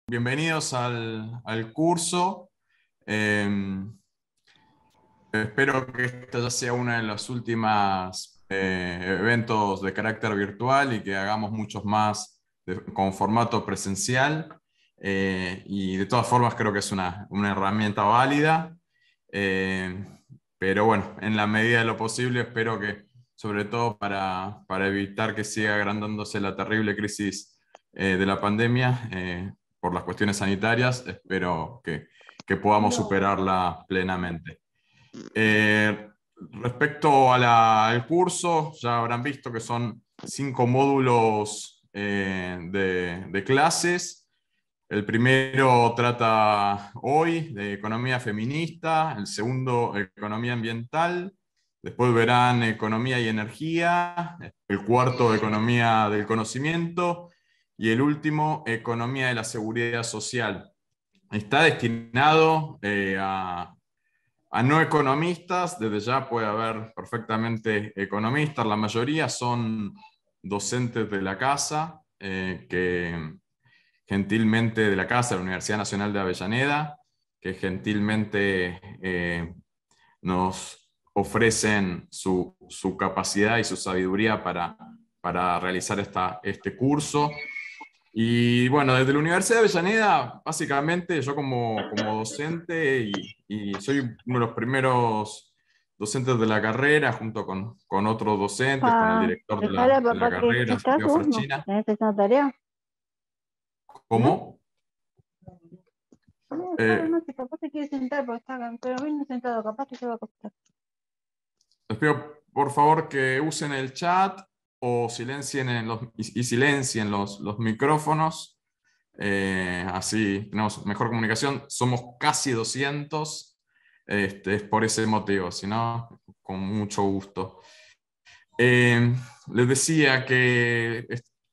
Bienvenidos al curso. Eh, Espero que esta ya sea una de las últimas eventos de carácter virtual y que hagamos muchos más con formato presencial. Y de todas formas creo que es una herramienta válida. Eh, pero bueno, en la medida de lo posible espero que, sobre todo para evitar que siga agrandándose la terrible crisis de la pandemia por las cuestiones sanitarias, espero que podamos No. superarla plenamente. Eh, Respecto al curso, ya habrán visto que son 5 módulos de clases. El primero trata hoy de economía feminista, el segundo economía ambiental, después verán economía y energía, el cuarto economía del conocimiento y el último economía de la seguridad social. Está destinado a no economistas. Desde ya puede haber perfectamente economistas, la mayoría son docentes de la casa, que gentilmente de la casa, de la Universidad Nacional de Avellaneda, que gentilmente nos ofrecen su capacidad y su sabiduría para realizar este curso. Y bueno, desde la Universidad de Avellaneda, básicamente yo como docente y soy uno de los primeros docentes de la carrera, junto con otros docentes, con el director de Dejaré a de la papá que carrera, está Santiago turno. Frachina. ¿Tenés que hacer una tarea? ¿No? ¿Cómo? No, claro, Eh, no, si papá se quiere sentar, porque está, pero viene sentado, capaz que se va a acostar. Les pido por favor que usen el chat o silencien y silencien los micrófonos. Así tenemos mejor comunicación. Somos casi 200. Es por ese motivo, si no, con mucho gusto. Les decía que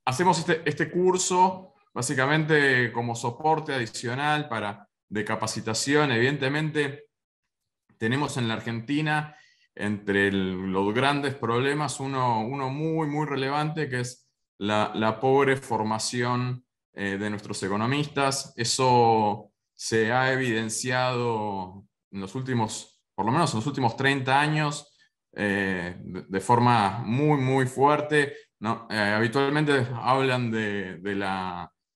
hacemos este curso básicamente como soporte adicional de capacitación. Evidentemente, tenemos en la Argentina, entre los grandes problemas, uno muy, muy relevante, que es la pobre formación de nuestros economistas. Eso se ha evidenciado en los últimos, por lo menos en los últimos 30 años, de forma muy, muy fuerte, ¿no? Habitualmente hablan de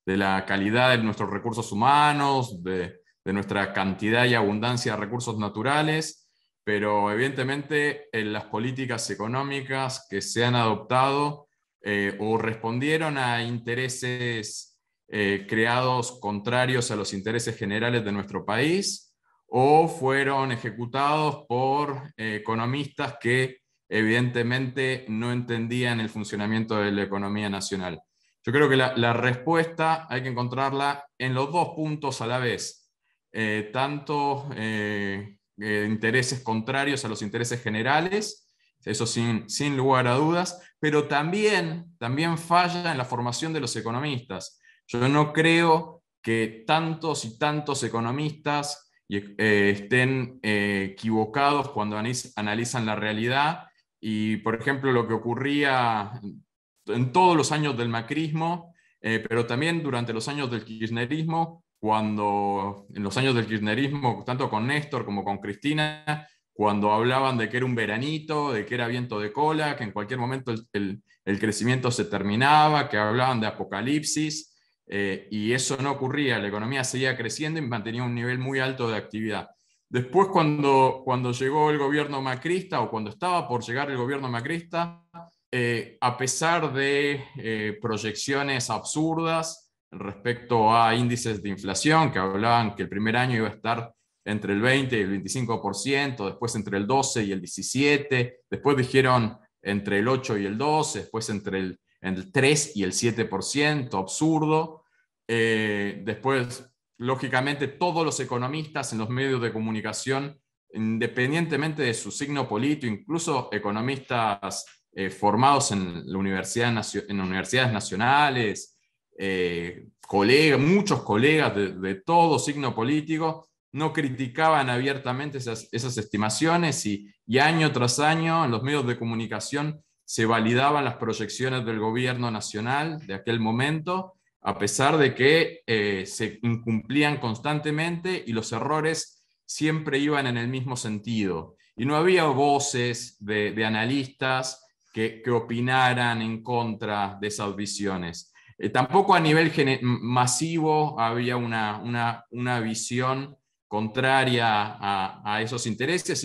la calidad de nuestros recursos humanos, de nuestra cantidad y abundancia de recursos naturales, pero evidentemente en las políticas económicas que se han adoptado o respondieron a intereses creados contrarios a los intereses generales de nuestro país, o fueron ejecutados por economistas que evidentemente no entendían el funcionamiento de la economía nacional. Yo creo que la respuesta hay que encontrarla en los dos puntos a la vez, tanto intereses contrarios a los intereses generales, eso sin lugar a dudas, pero también falla en la formación de los economistas. Yo no creo que tantos y tantos economistas estén equivocados cuando analizan la realidad. Y, por ejemplo, lo que ocurría en todos los años del macrismo, pero también durante los años del kirchnerismo, cuando en los años del kirchnerismo, tanto con Néstor como con Cristina, cuando hablaban de que era un veranito, de que era viento de cola, que en cualquier momento el crecimiento se terminaba, que hablaban de apocalipsis, y eso no ocurría, la economía seguía creciendo y mantenía un nivel muy alto de actividad. Después, cuando llegó el gobierno macrista, o cuando estaba por llegar el gobierno macrista, a pesar de proyecciones absurdas respecto a índices de inflación que hablaban que el primer año iba a estar entre el 20 y el 25%, después entre el 12 y el 17%, después dijeron entre el 8 y el 12%, después entre el 3 y el 7%, absurdo. Después, lógicamente, todos los economistas en los medios de comunicación, independientemente de su signo político, incluso economistas formados en en universidades nacionales, muchos colegas de todo signo político, no criticaban abiertamente esas estimaciones y año tras año en los medios de comunicación se validaban las proyecciones del gobierno nacional de aquel momento, a pesar de que se incumplían constantemente y los errores siempre iban en el mismo sentido. Y no había voces de analistas que opinaran en contra de esas visiones. Tampoco a nivel masivo había una visión contraria a esos intereses.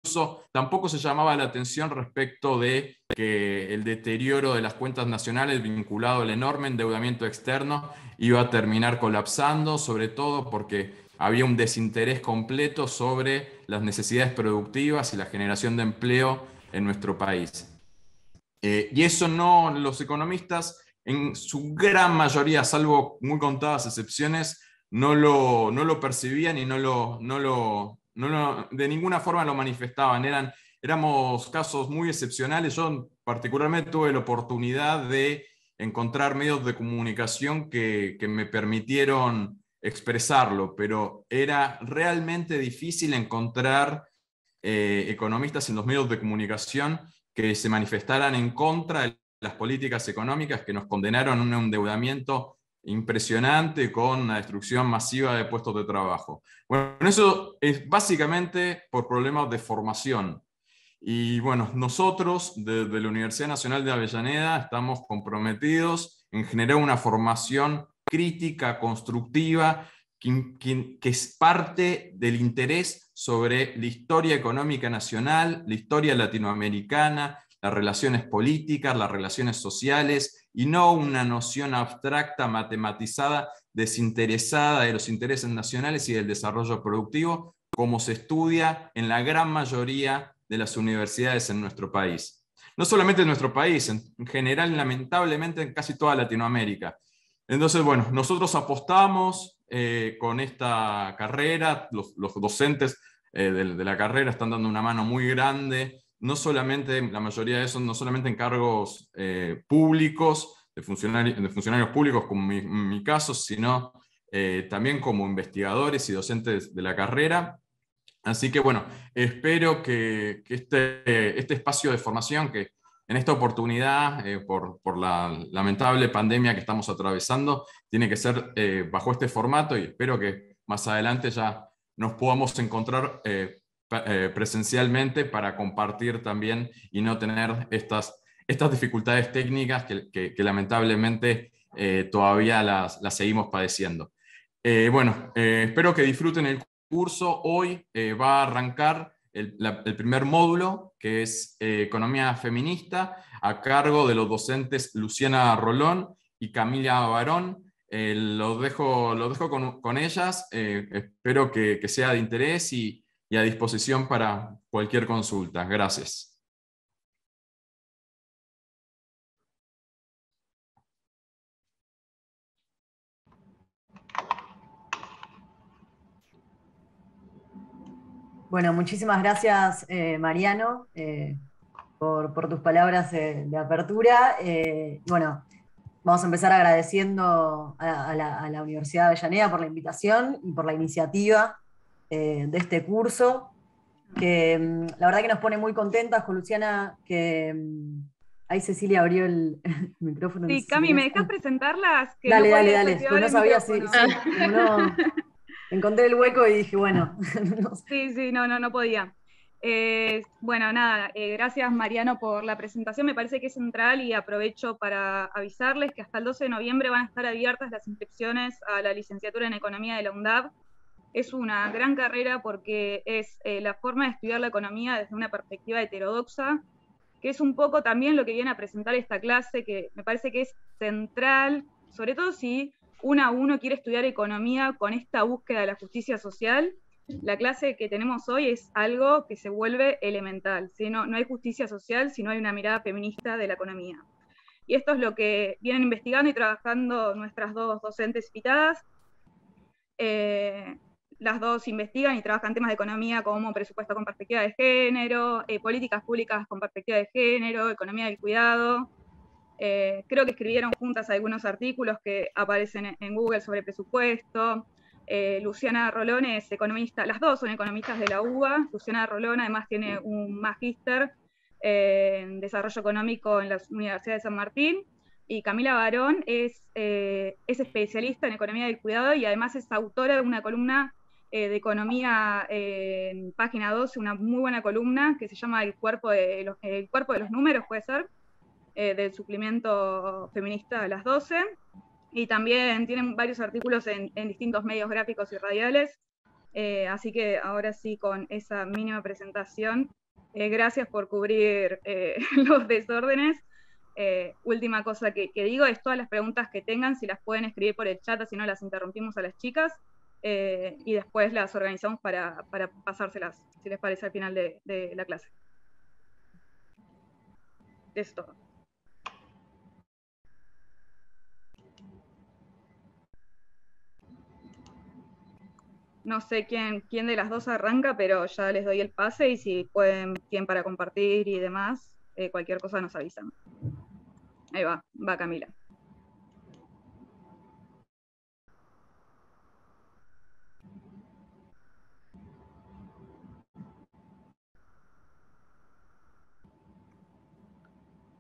Incluso tampoco se llamaba la atención respecto de que el deterioro de las cuentas nacionales vinculado al enorme endeudamiento externo iba a terminar colapsando, sobre todo porque había un desinterés completo sobre las necesidades productivas y la generación de empleo en nuestro país. Y eso no, los economistas en su gran mayoría, salvo muy contadas excepciones, no lo percibían y de ninguna forma lo manifestaban. Éramos casos muy excepcionales. Yo particularmente tuve la oportunidad de encontrar medios de comunicación que me permitieron expresarlo, pero era realmente difícil encontrar economistas en los medios de comunicación que se manifestaran en contra de las políticas económicas que nos condenaron a un endeudamiento impresionante con una destrucción masiva de puestos de trabajo. Bueno, eso es básicamente por problemas de formación. Y bueno, nosotros desde la Universidad Nacional de Avellaneda estamos comprometidos en generar una formación crítica, constructiva, que es parte del interés sobre la historia económica nacional, la historia latinoamericana, las relaciones políticas, las relaciones sociales, y no una noción abstracta, matematizada, desinteresada de los intereses nacionales y del desarrollo productivo, como se estudia en la gran mayoría de las universidades en nuestro país. No solamente en nuestro país, en general, lamentablemente, en casi toda Latinoamérica. Entonces, bueno, nosotros apostamos con esta carrera, los docentes de la carrera están dando una mano muy grande, no solamente, la mayoría de esos, no solamente en cargos públicos, de funcionarios públicos como en mi caso, sino también como investigadores y docentes de la carrera. Así que bueno, espero que este espacio de formación, que en esta oportunidad, por la lamentable pandemia que estamos atravesando, tiene que ser bajo este formato, y espero que más adelante ya nos podamos encontrar presencialmente para compartir también y no tener estas dificultades técnicas que lamentablemente todavía las seguimos padeciendo. Bueno, espero que disfruten el curso. Hoy va a arrancar el primer módulo, que es Economía Feminista, a cargo de los docentes Luciana Rolón y Camila Barón. Lo dejo con ellas. Espero que sea de interés y a disposición para cualquier consulta. Gracias. Bueno, muchísimas gracias, Mariano, por tus palabras de apertura. Bueno, vamos a empezar agradeciendo a la Universidad de Avellaneda por la invitación y por la iniciativa de este curso, que la verdad que nos pone muy contentas con Luciana, que ahí Cecilia abrió el micrófono. No Sí, sé si Cami, ¿me querés- dejas presentarlas? Que Dale, no dale, podía dale, desactivar pues no el sabía si, micrófono. sí, como no, encontré el hueco y dije, bueno, no sé. Sí, no podía. Bueno, nada, gracias Mariano por la presentación, me parece que es central y aprovecho para avisarles que hasta el 12 de noviembre van a estar abiertas las inscripciones a la licenciatura en Economía de la UNDAB. Es una gran carrera porque es la forma de estudiar la economía desde una perspectiva heterodoxa, que es un poco también lo que viene a presentar esta clase, que me parece que es central, sobre todo si uno quiere estudiar economía con esta búsqueda de la justicia social. La clase que tenemos hoy es algo que se vuelve elemental, ¿sí? No hay justicia social si no hay una mirada feminista de la economía. Y esto es lo que vienen investigando y trabajando nuestras dos docentes invitadas. Las dos investigan y trabajan temas de economía como presupuesto con perspectiva de género, políticas públicas con perspectiva de género, economía del cuidado. Creo que escribieron juntas algunos artículos que aparecen en Google sobre presupuesto. Luciana Rolón es economista, las dos son economistas de la UBA. Luciana Rolón además tiene un magíster en desarrollo económico en la Universidad de San Martín, Y Camila Barón es especialista en economía del cuidado y además es autora de una columna de economía en página 12, una muy buena columna que se llama El cuerpo de los números, puede ser, del suplemento feminista a las 12. Y también tienen varios artículos en distintos medios gráficos y radiales. Así que ahora sí, con esa mínima presentación, gracias por cubrir los desórdenes. Última cosa que digo es todas las preguntas que tengan, si las pueden escribir por el chat, así no las interrumpimos a las chicas, y después las organizamos para pasárselas, si les parece, al final de la clase. Es todo. No sé quién de las dos arranca, pero ya les doy el pase y si tienen para compartir y demás, cualquier cosa nos avisan. Ahí va Camila.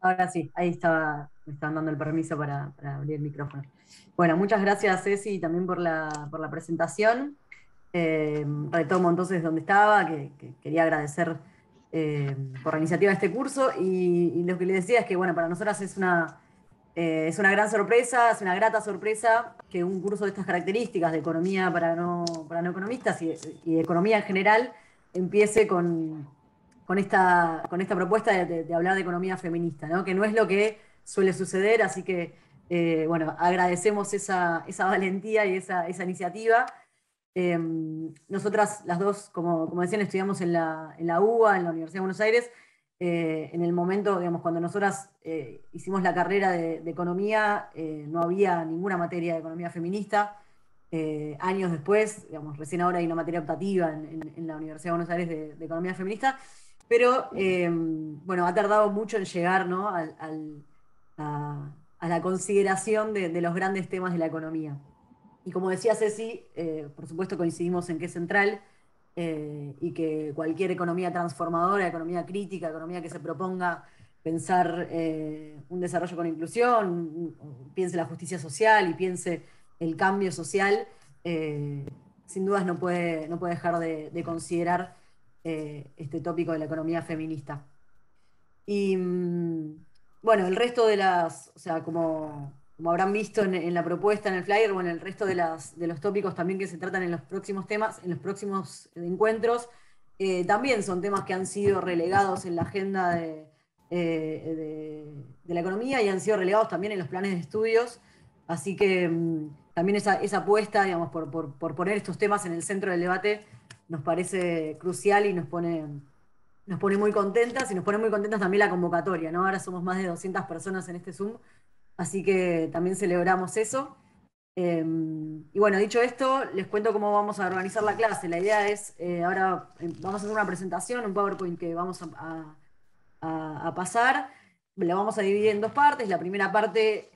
Ahora sí, ahí estaba, me estaban dando el permiso para abrir el micrófono. Bueno, muchas gracias, Ceci, también por la presentación. Retomo entonces donde estaba, que quería agradecer por la iniciativa de este curso, y lo que le decía es que, bueno, para nosotras es una gran sorpresa, es una grata sorpresa que un curso de estas características de economía para no economistas y de economía en general empiece con esta propuesta de hablar de economía feminista, ¿no? Que no es lo que suele suceder, así que, bueno, agradecemos esa valentía y esa iniciativa. Nosotras las dos, como decían, estudiamos en la UBA, en la Universidad de Buenos Aires. En el momento, digamos, cuando nosotras hicimos la carrera de economía, no había ninguna materia de economía feminista. Años después, digamos, recién ahora hay una materia optativa en la Universidad de Buenos Aires de economía feminista, pero bueno, ha tardado mucho en llegar, ¿no?, a la consideración de los grandes temas de la economía. Y como decía Ceci, por supuesto coincidimos en que es central, y que cualquier economía transformadora, economía crítica, economía que se proponga pensar un desarrollo con inclusión, piense la justicia social y piense el cambio social, sin dudas no puede dejar de considerar este tópico de la economía feminista. Y bueno, el resto de o sea, como habrán visto en la propuesta, en el flyer, bueno, el resto de los tópicos también que se tratan en los próximos temas, en los próximos encuentros, también son temas que han sido relegados en la agenda de la economía y han sido relegados también en los planes de estudios. Así que también esa apuesta, digamos, por poner estos temas en el centro del debate nos parece crucial y nos pone muy contentas, y nos pone muy contentas también la convocatoria, ¿no? Ahora somos más de 200 personas en este Zoom, así que también celebramos eso. Y bueno, dicho esto, les cuento cómo vamos a organizar la clase. La idea es, ahora vamos a hacer una presentación, un PowerPoint que vamos a pasar. La vamos a dividir en dos partes. La primera parte,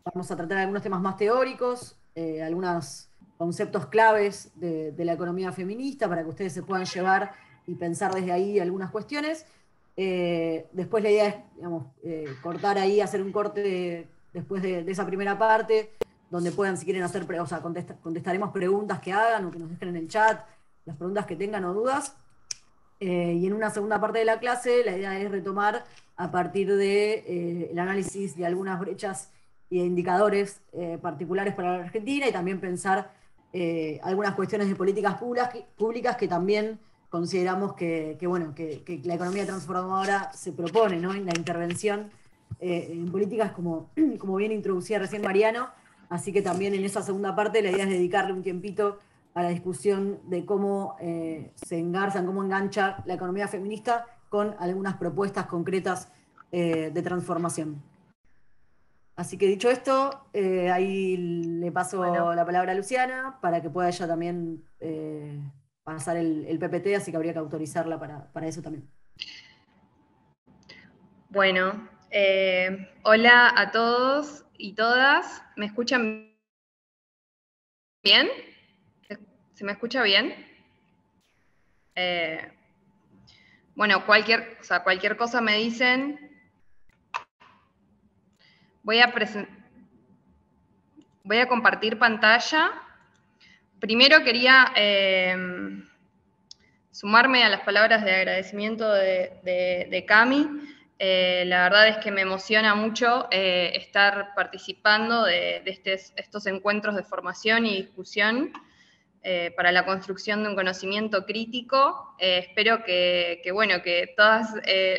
vamos a tratar algunos temas más teóricos, algunos conceptos claves de la economía feminista para que ustedes se puedan llevar y pensar desde ahí algunas cuestiones. Después la idea es, digamos, cortar ahí, hacer un corte después de esa primera parte, donde puedan, si quieren hacer, o sea, contestaremos preguntas que hagan o que nos dejen en el chat, las preguntas que tengan o dudas. Y en una segunda parte de la clase, la idea es retomar a partir del análisis de algunas brechas y de indicadores particulares para la Argentina, y también pensar algunas cuestiones de políticas públicas que también consideramos que la economía transformadora se propone, ¿no?, en la intervención en políticas como bien introducía recién Mariano. Así que también en esa segunda parte la idea es dedicarle un tiempito a la discusión de cómo se engarzan, cómo engancha la economía feminista con algunas propuestas concretas de transformación. Así que dicho esto, ahí le paso la palabra a Luciana para que pueda ella también pasar el PPT, así que habría que autorizarla para eso también. Bueno, hola a todos y todas. ¿Me escuchan bien? ¿Se me escucha bien? Bueno, cualquier cosa me dicen. Voy a compartir pantalla. Primero quería sumarme a las palabras de agradecimiento de Cami. La verdad es que me emociona mucho estar participando de estos encuentros de formación y discusión para la construcción de un conocimiento crítico. Espero que todas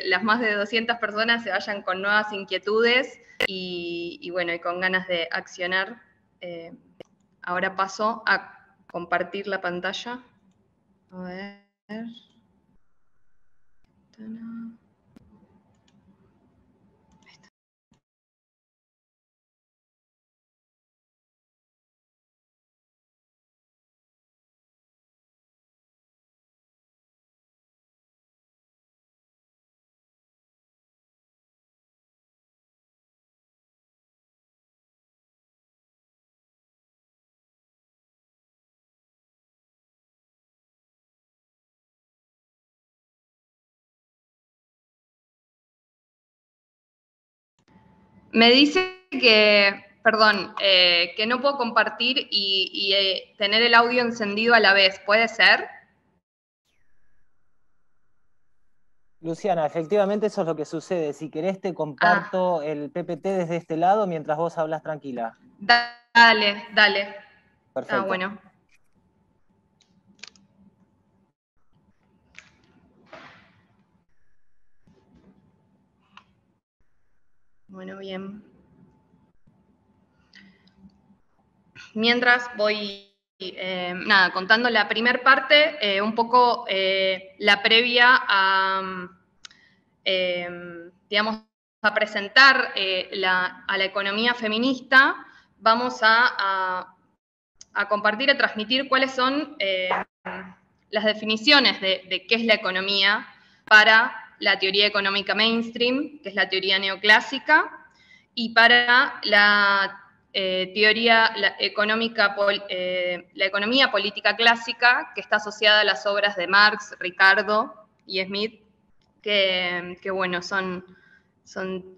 las más de 200 personas se vayan con nuevas inquietudes y con ganas de accionar. Ahora paso a compartir la pantalla. A ver. Me dice que, perdón, que no puedo compartir y tener el audio encendido a la vez. ¿Puede ser? Luciana, efectivamente eso es lo que sucede. Si querés te comparto el PPT desde este lado mientras vos hablas tranquila. Dale. Perfecto. Bueno. Bueno, bien. Mientras voy, contando la primera parte, un poco la previa a, a presentar a la economía feminista. Vamos a compartir, a transmitir cuáles son las definiciones de qué es la economía para la teoría económica mainstream, que es la teoría neoclásica, y para la teoría la economía política clásica, que está asociada a las obras de Marx, Ricardo y Smith, que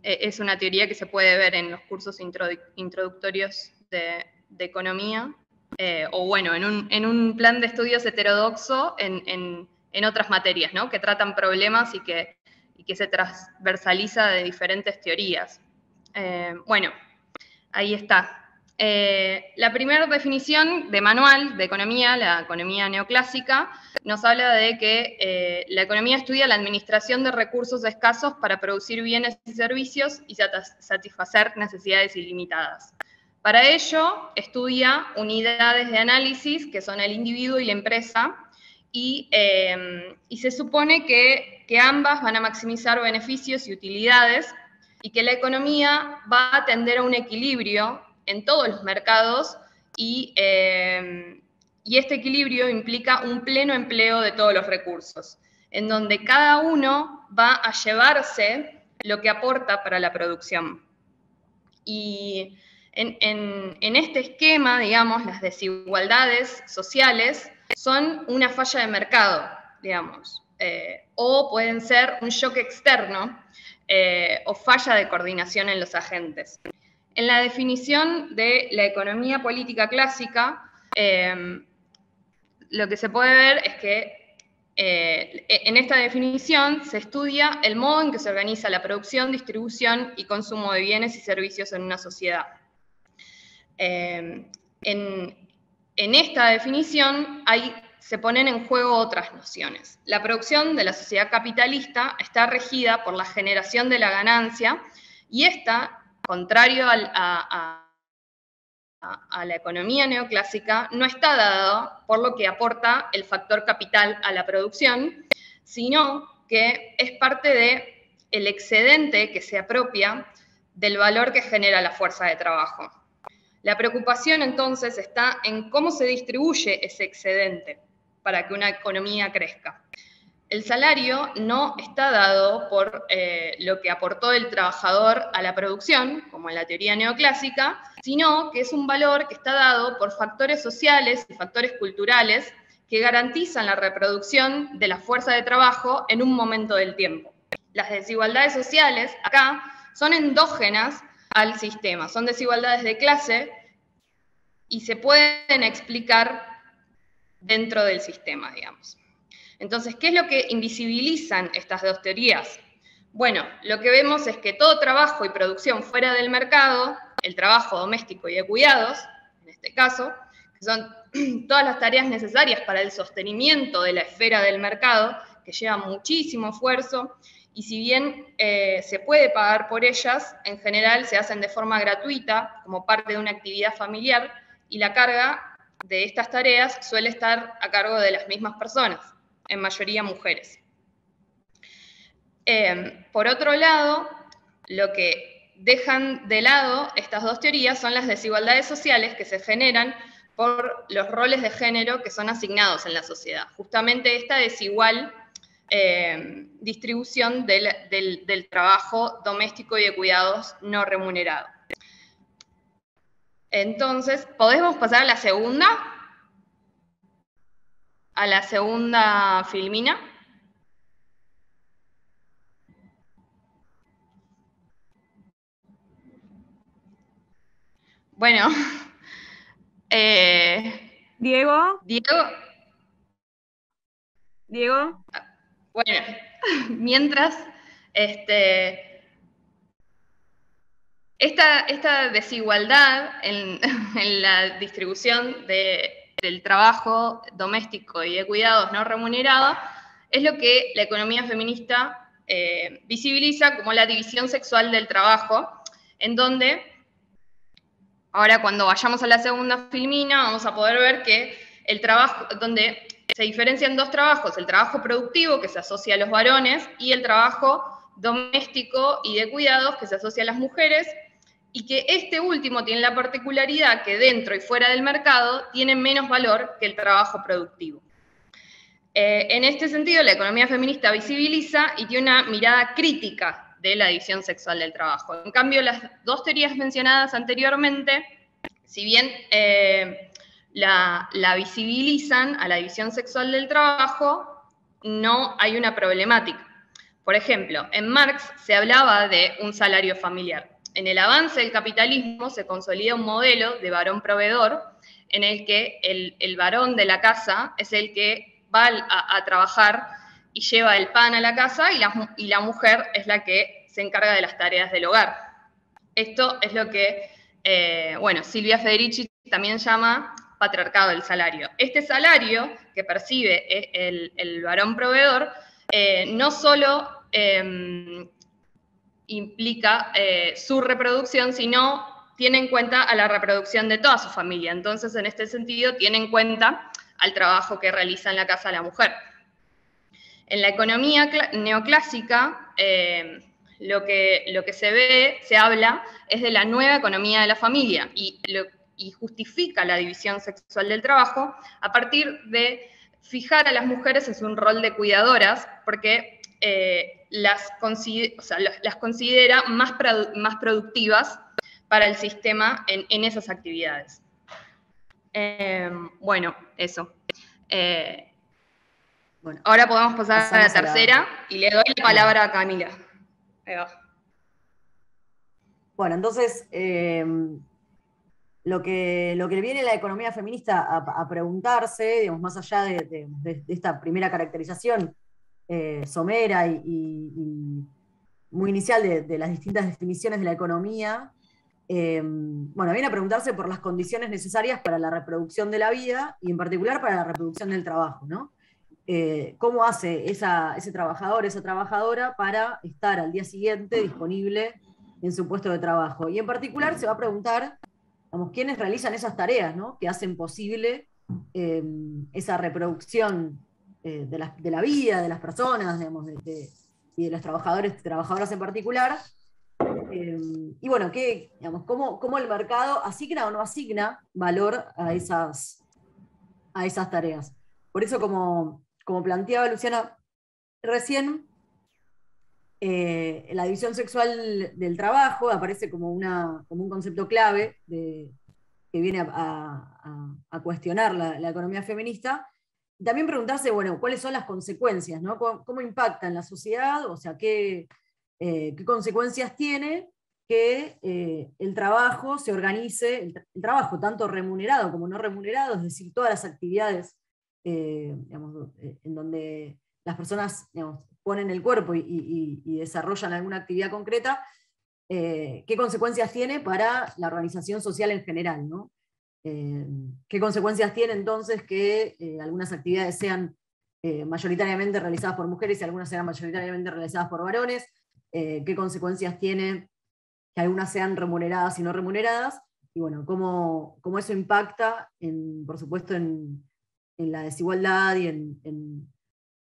es una teoría que se puede ver en los cursos introductorios de economía, en un plan de estudios heterodoxo en otras materias, ¿no? Que tratan problemas y que se transversaliza de diferentes teorías. Ahí está. La primera definición de manual de economía, la economía neoclásica, nos habla de que la economía estudia la administración de recursos escasos para producir bienes y servicios y satisfacer necesidades ilimitadas. Para ello, estudia unidades de análisis, que son el individuo y la empresa, y se supone que ambas van a maximizar beneficios y utilidades, y que la economía va a tender a un equilibrio en todos los mercados, y este equilibrio implica un pleno empleo de todos los recursos, en donde cada uno va a llevarse lo que aporta para la producción. Y en este esquema, digamos, las desigualdades sociales son una falla de mercado, digamos, o pueden ser un shock externo o falla de coordinación en los agentes. En la definición de la economía política clásica, lo que se puede ver es que en esta definición se estudia el modo en que se organiza la producción, distribución y consumo de bienes y servicios en una sociedad. En esta definición se ponen en juego otras nociones. La producción de la sociedad capitalista está regida por la generación de la ganancia, y esta, contrario a la economía neoclásica, no está dado por lo que aporta el factor capital a la producción, sino que es parte del excedente que se apropia del valor que genera la fuerza de trabajo. La preocupación entonces está en cómo se distribuye ese excedente para que una economía crezca. El salario no está dado por lo que aportó el trabajador a la producción, como en la teoría neoclásica, sino que es un valor que está dado por factores sociales y factores culturales que garantizan la reproducción de la fuerza de trabajo en un momento del tiempo. Las desigualdades sociales acá son endógenas al sistema. Son desigualdades de clase y se pueden explicar dentro del sistema, digamos. Entonces, ¿qué es lo que invisibilizan estas dos teorías? Bueno, lo que vemos es que todo trabajo y producción fuera del mercado, el trabajo doméstico y de cuidados, en este caso, que son todas las tareas necesarias para el sostenimiento de la esfera del mercado, que llevan muchísimo esfuerzo, y si bien se puede pagar por ellas, en general se hacen de forma gratuita, como parte de una actividad familiar, y la carga de estas tareas suele estar a cargo de las mismas personas, en mayoría mujeres. Por otro lado, lo que dejan de lado estas dos teorías son las desigualdades sociales que se generan por los roles de género que son asignados en la sociedad. Justamente esta desigual distribución del trabajo doméstico y de cuidados no remunerado. Entonces, ¿podemos pasar a la segunda? A la segunda filmina. Bueno, Diego. Bueno, mientras, esta desigualdad en la distribución del trabajo doméstico y de cuidados no remunerado es lo que la economía feminista visibiliza como la división sexual del trabajo, en donde, ahora cuando vayamos a la segunda filmina, vamos a poder ver que el trabajo, donde se diferencian dos trabajos, el trabajo productivo, que se asocia a los varones, y el trabajo doméstico y de cuidados, que se asocia a las mujeres, y que este último tiene la particularidad que dentro y fuera del mercado tiene menos valor que el trabajo productivo. En este sentido, la economía feminista visibiliza y tiene una mirada crítica de la división sexual del trabajo. En cambio, las dos teorías mencionadas anteriormente, si bien la visibilizan a la división sexual del trabajo, no hay una problemática. Por ejemplo, en Marx se hablaba de un salario familiar. En el avance del capitalismo se consolida un modelo de varón proveedor en el que el varón de la casa es el que va a trabajar y lleva el pan a la casa y la mujer es la que se encarga de las tareas del hogar. Esto es lo que, Silvia Federici también llama patriarcado del salario. Este salario que percibe el varón proveedor no solo implica su reproducción, sino tiene en cuenta a la reproducción de toda su familia. Entonces, en este sentido, tiene en cuenta al trabajo que realiza en la casa la mujer. En la economía neoclásica, lo que se habla es de la nueva economía de la familia y justifica la división sexual del trabajo a partir de fijar a las mujeres en un rol de cuidadoras, porque las considera más productivas para el sistema en esas actividades. Eso. Ahora podemos pasar a la tercera y le doy la palabra a Camila. Ahí va. Bueno, entonces, lo que le viene la economía feminista a preguntarse, digamos, más allá de esta primera caracterización somera y muy inicial de las distintas definiciones de la economía, viene a preguntarse por las condiciones necesarias para la reproducción de la vida y en particular para la reproducción del trabajo, ¿no? ¿Cómo hace ese trabajador, esa trabajadora para estar al día siguiente disponible en su puesto de trabajo? Y en particular se va a preguntar, digamos, quiénes realizan esas tareas, ¿no? Que hacen posible esa reproducción de la vida, de las personas, digamos, y de los trabajadores y trabajadoras en particular. Y bueno, ¿cómo el mercado asigna o no asigna valor a esas tareas? Por eso, como planteaba Luciana recién, la división sexual del trabajo aparece como un concepto clave que viene a cuestionar la economía feminista. Y también preguntarse, ¿cuáles son las consecuencias, ¿no? ¿Cómo impacta en la sociedad? O sea, ¿qué consecuencias tiene que el trabajo se organice, el trabajo tanto remunerado como no remunerado, es decir, todas las actividades digamos, en donde las personas, digamos, ponen el cuerpo y desarrollan alguna actividad concreta, qué consecuencias tiene para la organización social en general, ¿no? ¿Qué consecuencias tiene entonces que algunas actividades sean mayoritariamente realizadas por mujeres y algunas sean mayoritariamente realizadas por varones? ¿Qué consecuencias tiene que algunas sean remuneradas y no remuneradas? Y bueno, cómo eso impacta, por supuesto, en la desigualdad y en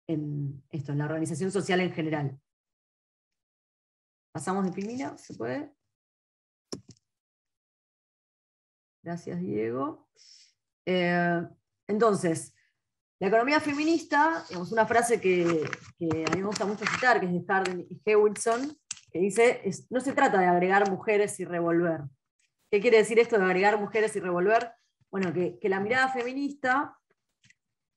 la organización social en general. Pasamos de Filmina, ¿se puede? Gracias, Diego. Entonces, la economía feminista, digamos, una frase que a mí me gusta mucho citar, que es de Harden y Hewitson, que dice, no se trata de agregar mujeres y revolver. ¿Qué quiere decir esto de agregar mujeres y revolver? Bueno, que la mirada feminista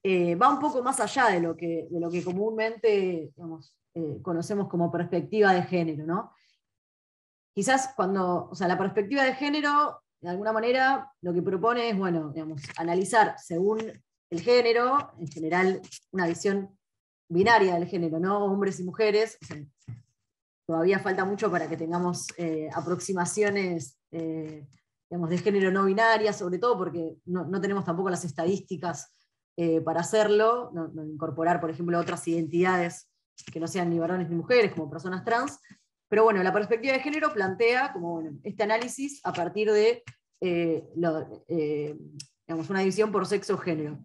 va un poco más allá de lo que comúnmente, digamos, conocemos como perspectiva de género, ¿no? Quizás la perspectiva de género, de alguna manera, lo que propone es, bueno, digamos, analizar según el género, en general, una visión binaria del género, ¿no? Hombres y mujeres. O sea, todavía falta mucho para que tengamos aproximaciones, digamos, de género no binaria, sobre todo porque no tenemos tampoco las estadísticas para hacerlo, no incorporar, por ejemplo, otras identidades que no sean ni varones ni mujeres, como personas trans. Pero bueno, la perspectiva de género plantea como, bueno, este análisis a partir de digamos, una división por sexo o género.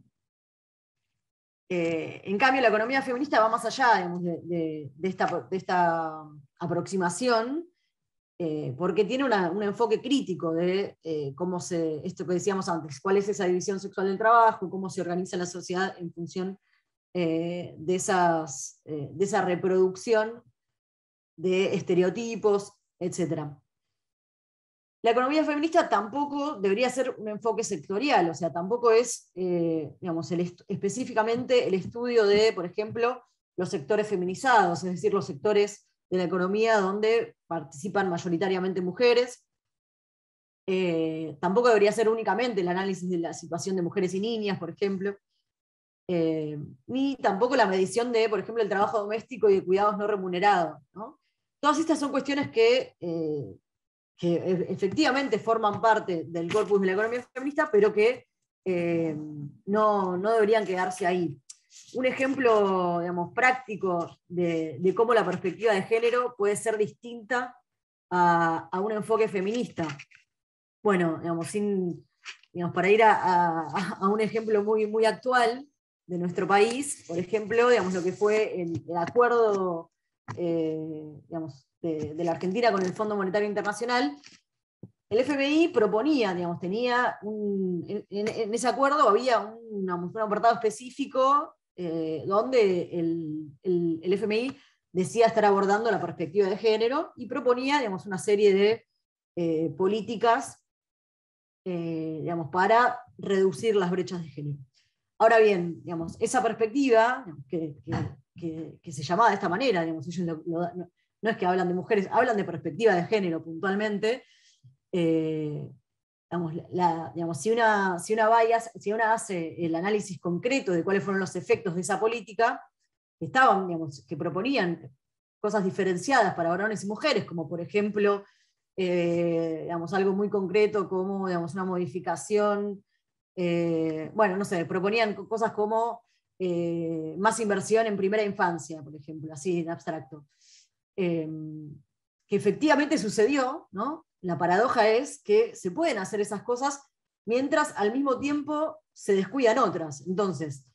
En cambio, la economía feminista va más allá, digamos, de esta aproximación, porque tiene un enfoque crítico de esto que decíamos antes, cuál es esa división sexual del trabajo, cómo se organiza la sociedad en función de esa reproducción de estereotipos, etc. La economía feminista tampoco debería ser un enfoque sectorial, o sea, tampoco es digamos, específicamente el estudio de, por ejemplo, los sectores feminizados, es decir, los sectores de la economía donde participan mayoritariamente mujeres. Tampoco debería ser únicamente el análisis de la situación de mujeres y niñas, por ejemplo. Ni tampoco la medición de, por ejemplo, el trabajo doméstico y de cuidados no remunerados, ¿no? Todas estas son cuestiones que efectivamente forman parte del corpus de la economía feminista, pero que no deberían quedarse ahí. Un ejemplo, digamos, práctico de cómo la perspectiva de género puede ser distinta a un enfoque feminista. Bueno, digamos, para ir a un ejemplo muy, muy actual de nuestro país, por ejemplo, digamos, lo que fue el acuerdo digamos, de la Argentina con el Fondo Monetario Internacional. El FMI proponía, digamos, tenía en ese acuerdo había un apartado específico donde el FMI decía estar abordando la perspectiva de género y proponía, digamos, una serie de políticas digamos, para reducir las brechas de género. Ahora bien, digamos, esa perspectiva, digamos, que se llamaba de esta manera, digamos, ellos no es que hablan de mujeres, hablan de perspectiva de género puntualmente. Digamos, si una hace el análisis concreto de cuáles fueron los efectos de esa política, digamos, que proponían cosas diferenciadas para varones y mujeres, como por ejemplo, digamos, algo muy concreto como, digamos, una modificación, bueno, no sé, proponían cosas como más inversión en primera infancia, por ejemplo, así en abstracto. Que efectivamente sucedió, ¿no? La paradoja es que se pueden hacer esas cosas mientras al mismo tiempo se descuidan otras. Entonces,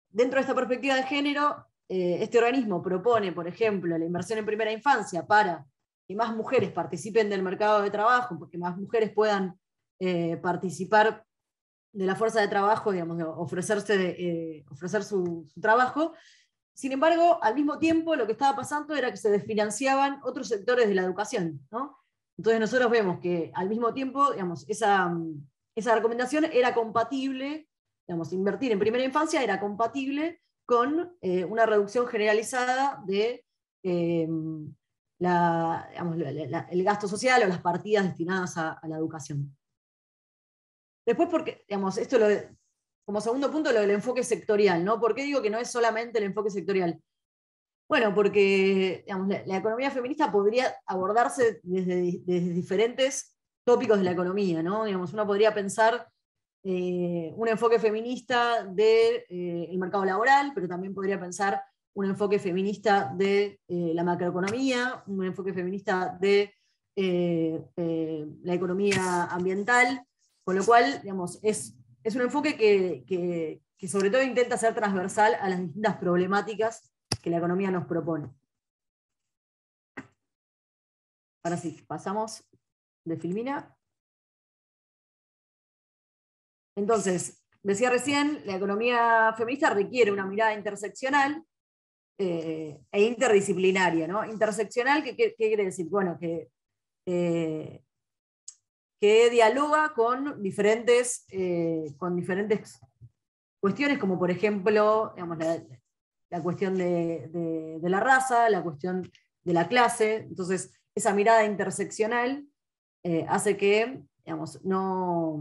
dentro de esta perspectiva de género, este organismo propone, por ejemplo, la inversión en primera infancia para que más mujeres participen del mercado de trabajo, porque más mujeres puedan participar de la fuerza de trabajo, digamos, ofrecer su trabajo. Sin embargo, al mismo tiempo lo que estaba pasando era que se desfinanciaban otros sectores de la educación, ¿no? Entonces nosotros vemos que al mismo tiempo, digamos, esa recomendación era compatible, digamos, invertir en primera infancia era compatible con una reducción generalizada de el gasto social o las partidas destinadas a la educación. Después, porque, digamos, como segundo punto, lo del enfoque sectorial, ¿no? ¿Por qué digo que no es solamente el enfoque sectorial? Bueno, porque digamos, la economía feminista podría abordarse desde diferentes tópicos de la economía, ¿no? Digamos, uno podría pensar un enfoque feminista del mercado laboral, pero también podría pensar un enfoque feminista de la macroeconomía, un enfoque feminista de la economía ambiental, con lo cual, digamos, es un enfoque que sobre todo intenta ser transversal a las distintas problemáticas que la economía nos propone. Ahora sí, pasamos de Filmina. Entonces, decía recién, la economía feminista requiere una mirada interseccional e interdisciplinaria, ¿no? Interseccional, ¿qué quiere decir? Bueno, que dialoga con diferentes cuestiones, como por ejemplo, digamos, la cuestión de la raza, la cuestión de la clase. Entonces, esa mirada interseccional hace que, digamos, no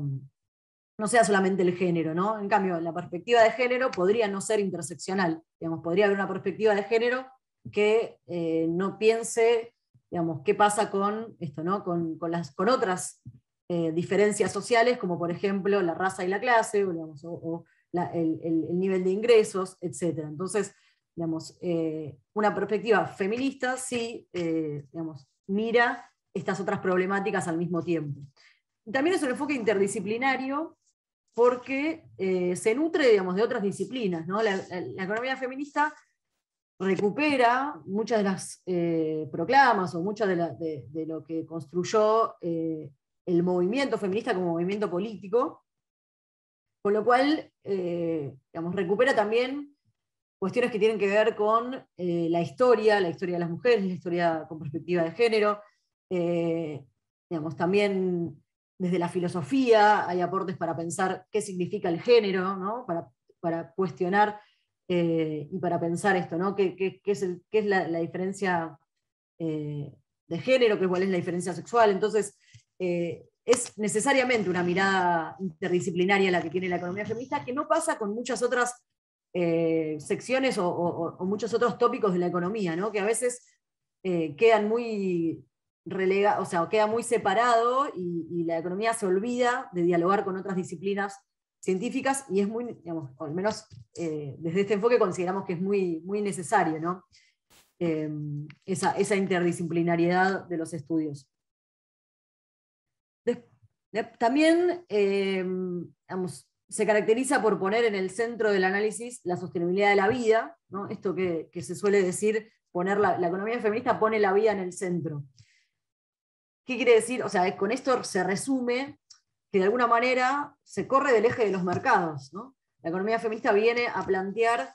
sea solamente el género, ¿no? En cambio, la perspectiva de género podría no ser interseccional. Digamos, podría haber una perspectiva de género que no piense, digamos, qué pasa con esto, ¿no? Con otras diferencias sociales, como por ejemplo la raza y la clase, o, digamos, el nivel de ingresos, etc. Entonces, digamos, una perspectiva feminista sí, digamos, mira estas otras problemáticas al mismo tiempo. También es un enfoque interdisciplinario porque se nutre, digamos, de otras disciplinas, ¿no? La economía feminista recupera muchas de las proclamas o muchas de lo que construyó el movimiento feminista como movimiento político, con lo cual, digamos, recupera también cuestiones que tienen que ver con la historia de las mujeres, la historia con perspectiva de género, digamos, también desde la filosofía hay aportes para pensar qué significa el género, ¿no? Para cuestionar y para pensar esto, ¿no? ¿Qué es la diferencia de género? ¿Cuál es la diferencia sexual? Entonces, es necesariamente una mirada interdisciplinaria la que tiene la economía feminista, que no pasa con muchas otras secciones o muchos otros tópicos de la economía, ¿no? Que a veces quedan muy relegados, o sea, queda muy separado y la economía se olvida de dialogar con otras disciplinas científicas, y es muy, digamos, o al menos desde este enfoque consideramos que es muy, muy necesario, ¿no? Esa interdisciplinariedad de los estudios. También, digamos, se caracteriza por poner en el centro del análisis la sostenibilidad de la vida, ¿no? Esto que se suele decir, poner la economía feminista pone la vida en el centro. ¿Qué quiere decir? O sea, con esto se resume que de alguna manera se corre del eje de los mercados, ¿no? La economía feminista viene a plantear,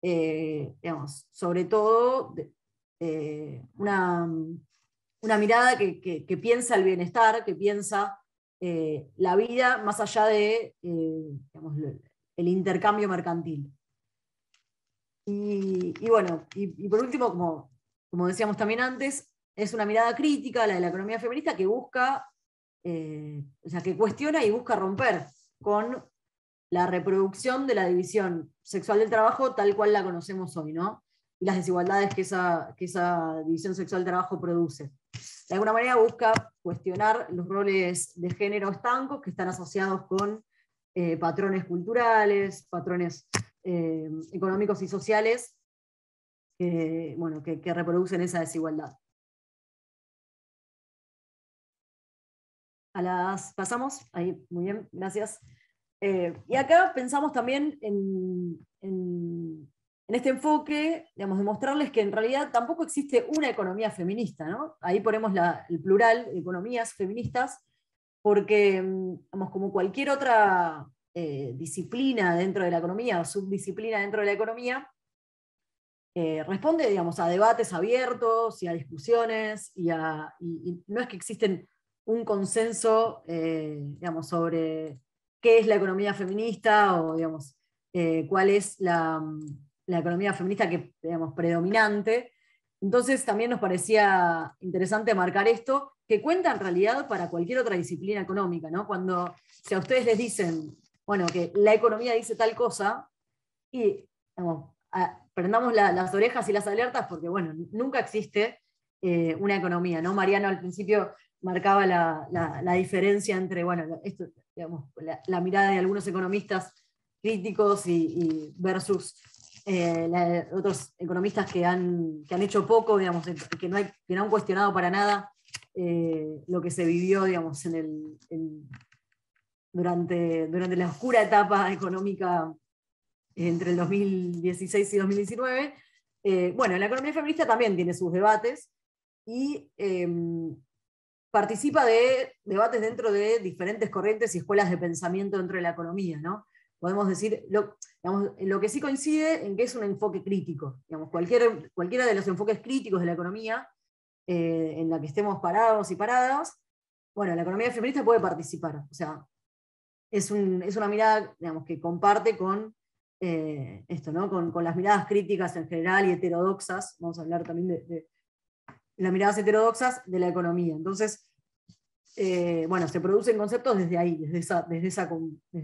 digamos, sobre todo una mirada que piensa el bienestar, que piensa la vida más allá de digamos, el intercambio mercantil. Y bueno, y por último, como decíamos también antes, es una mirada crítica, la de la economía feminista, que busca, o sea, que cuestiona y busca romper con la reproducción de la división sexual del trabajo tal cual la conocemos hoy, ¿no? Y las desigualdades que esa división sexual del trabajo produce. De alguna manera busca cuestionar los roles de género estancos que están asociados con patrones culturales, patrones económicos y sociales bueno, que reproducen esa desigualdad. Pasamos, ahí, muy bien, gracias. Y acá pensamos también en este enfoque, digamos, de mostrarles que en realidad tampoco existe una economía feminista, ¿no? Ahí ponemos el plural, economías feministas, porque, digamos, como cualquier otra disciplina dentro de la economía o subdisciplina dentro de la economía, responde, digamos, a debates abiertos y a discusiones, y no es que existen un consenso, digamos, sobre qué es la economía feminista o, digamos, cuál es la economía feminista que, digamos, predominante. Entonces también nos parecía interesante marcar esto, que cuenta en realidad para cualquier otra disciplina económica, ¿no? Cuando, si a ustedes les dicen, bueno, que la economía dice tal cosa, y digamos, prendamos las orejas y las alertas, porque bueno, nunca existe una economía, ¿no? Mariano al principio marcaba la diferencia entre, bueno, esto, digamos, la mirada de algunos economistas críticos y versus otros economistas que han hecho poco, digamos, que no han cuestionado para nada lo que se vivió, digamos, durante la oscura etapa económica entre el 2016 y 2019. Bueno, la economía feminista también tiene sus debates y participa de debates dentro de diferentes corrientes y escuelas de pensamiento dentro de la economía, ¿no? Podemos decir, digamos, lo que sí coincide en que es un enfoque crítico. Digamos, cualquiera de los enfoques críticos de la economía en la que estemos parados y paradas, bueno, la economía feminista puede participar. O sea, es una mirada, digamos, que comparte con esto, ¿no? Con las miradas críticas en general y heterodoxas. Vamos a hablar también de las miradas heterodoxas de la economía. Entonces, bueno, se producen conceptos desde ahí, desde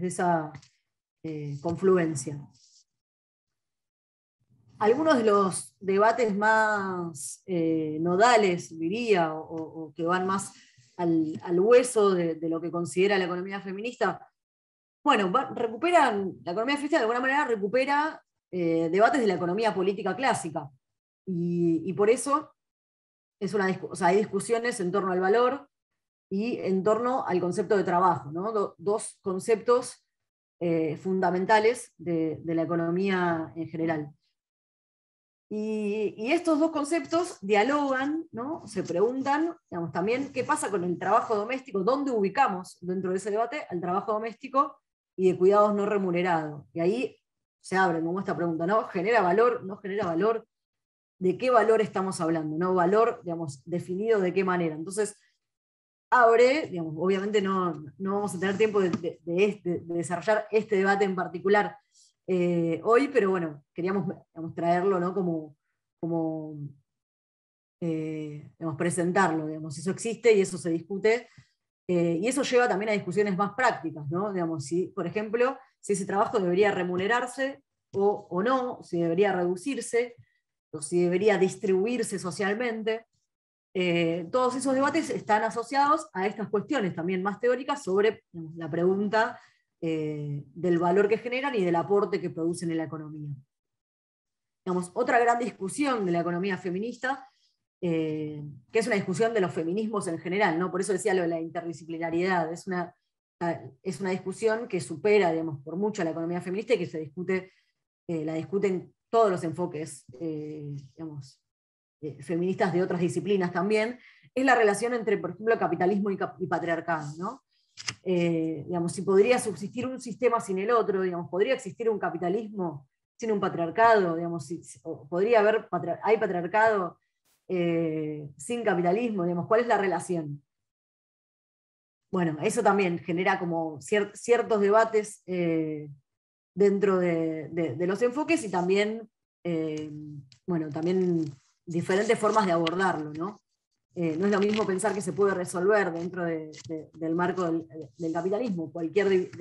esa confluencia. Algunos de los debates más nodales, diría, o que van más al hueso de lo que considera la economía feminista, bueno, la economía feminista de alguna manera recupera debates de la economía política clásica, y por eso hay discusiones en torno al valor y en torno al concepto de trabajo, ¿no? Dos conceptos fundamentales de la economía en general. Y estos dos conceptos dialogan, ¿no? Se preguntan, digamos, también qué pasa con el trabajo doméstico, dónde ubicamos dentro de ese debate al trabajo doméstico y de cuidados no remunerados. Y ahí se abre como esta pregunta, ¿no? ¿Genera valor? ¿No genera valor? ¿De qué valor estamos hablando? ¿No? Valor, digamos, definido de qué manera. Entonces, abre, digamos, obviamente no vamos a tener tiempo de desarrollar este debate en particular hoy, pero bueno, queríamos, digamos, traerlo, ¿no? Digamos, presentarlo, digamos, eso existe y eso se discute, y eso lleva también a discusiones más prácticas, ¿no? Digamos, si, por ejemplo, si ese trabajo debería remunerarse o no, si debería reducirse, o si debería distribuirse socialmente. Todos esos debates están asociados a estas cuestiones también más teóricas sobre, digamos, la pregunta del valor que generan y del aporte que producen en la economía. Digamos, otra gran discusión de la economía feminista, que es una discusión de los feminismos en general, ¿no? Por eso decía lo de la interdisciplinariedad, es una discusión que supera, digamos, por mucho a la economía feminista y que se discute, la discuten todos los enfoques, digamos, feministas de otras disciplinas también, es la relación entre, por ejemplo, capitalismo y patriarcado, ¿no? Digamos, si podría subsistir un sistema sin el otro, digamos, podría existir un capitalismo sin un patriarcado, digamos, podría haber hay patriarcado sin capitalismo, digamos, ¿cuál es la relación? Bueno, eso también genera como ciertos debates dentro de los enfoques y también, bueno, también diferentes formas de abordarlo, ¿no? No es lo mismo pensar que se puede resolver dentro del marco del capitalismo cualquier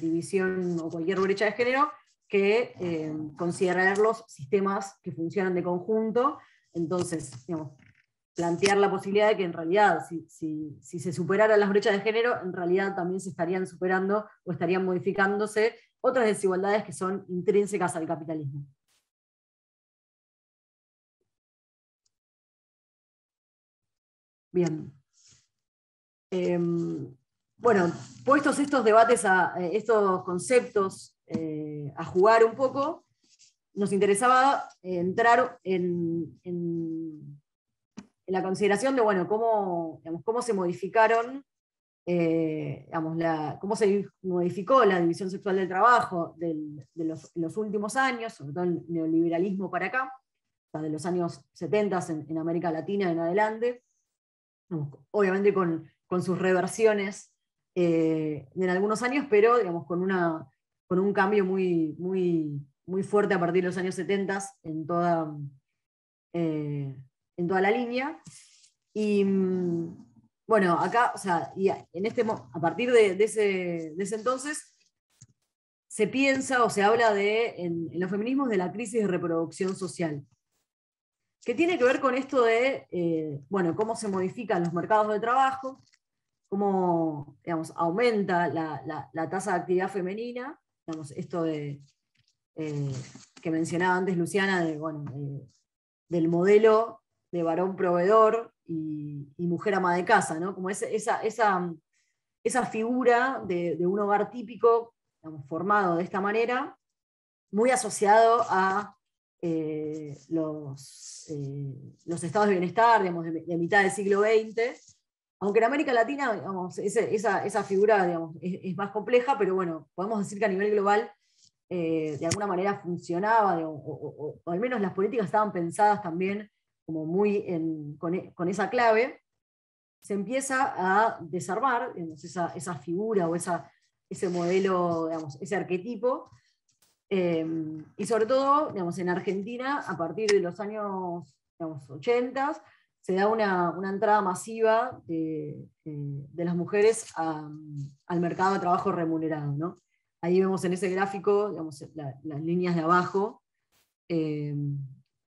división o cualquier brecha de género que considerar los sistemas que funcionan de conjunto. Entonces, digamos, plantear la posibilidad de que en realidad, si se superaran las brechas de género, en realidad también se estarían superando o estarían modificándose otras desigualdades que son intrínsecas al capitalismo. Bien. Bueno, puestos estos debates, estos conceptos a jugar un poco, nos interesaba entrar en la consideración de, bueno, cómo se modificaron, cómo se modificó la división sexual del trabajo en los últimos años, sobre todo el neoliberalismo para acá, de los años 70 en América Latina en adelante, obviamente con sus reversiones en algunos años, pero digamos, con un cambio muy, muy, muy fuerte a partir de los años 70 en en toda la línea. Y bueno, acá, o sea, y a partir de ese entonces, se piensa o se habla en los feminismos de la crisis de reproducción social, que tiene que ver con esto de, bueno, cómo se modifican los mercados de trabajo, cómo, digamos, aumenta la tasa de actividad femenina, digamos, esto que mencionaba antes Luciana, del modelo de varón proveedor y mujer ama de casa, ¿no? Como esa figura de un hogar típico, digamos, formado de esta manera, muy asociado a los estados de bienestar, digamos, de mitad del siglo XX, aunque en América Latina, digamos, esa figura, digamos, es más compleja, pero bueno, podemos decir que a nivel global de alguna manera funcionaba, digamos, o al menos las políticas estaban pensadas también como muy con esa clave. Se empieza a desarmar, digamos, esa figura o ese modelo, digamos, ese arquetipo, y sobre todo, digamos, en Argentina, a partir de los años, digamos, 80, se da una entrada masiva de las mujeres al mercado de trabajo remunerado, ¿no? Ahí vemos en ese gráfico, digamos, las líneas de abajo,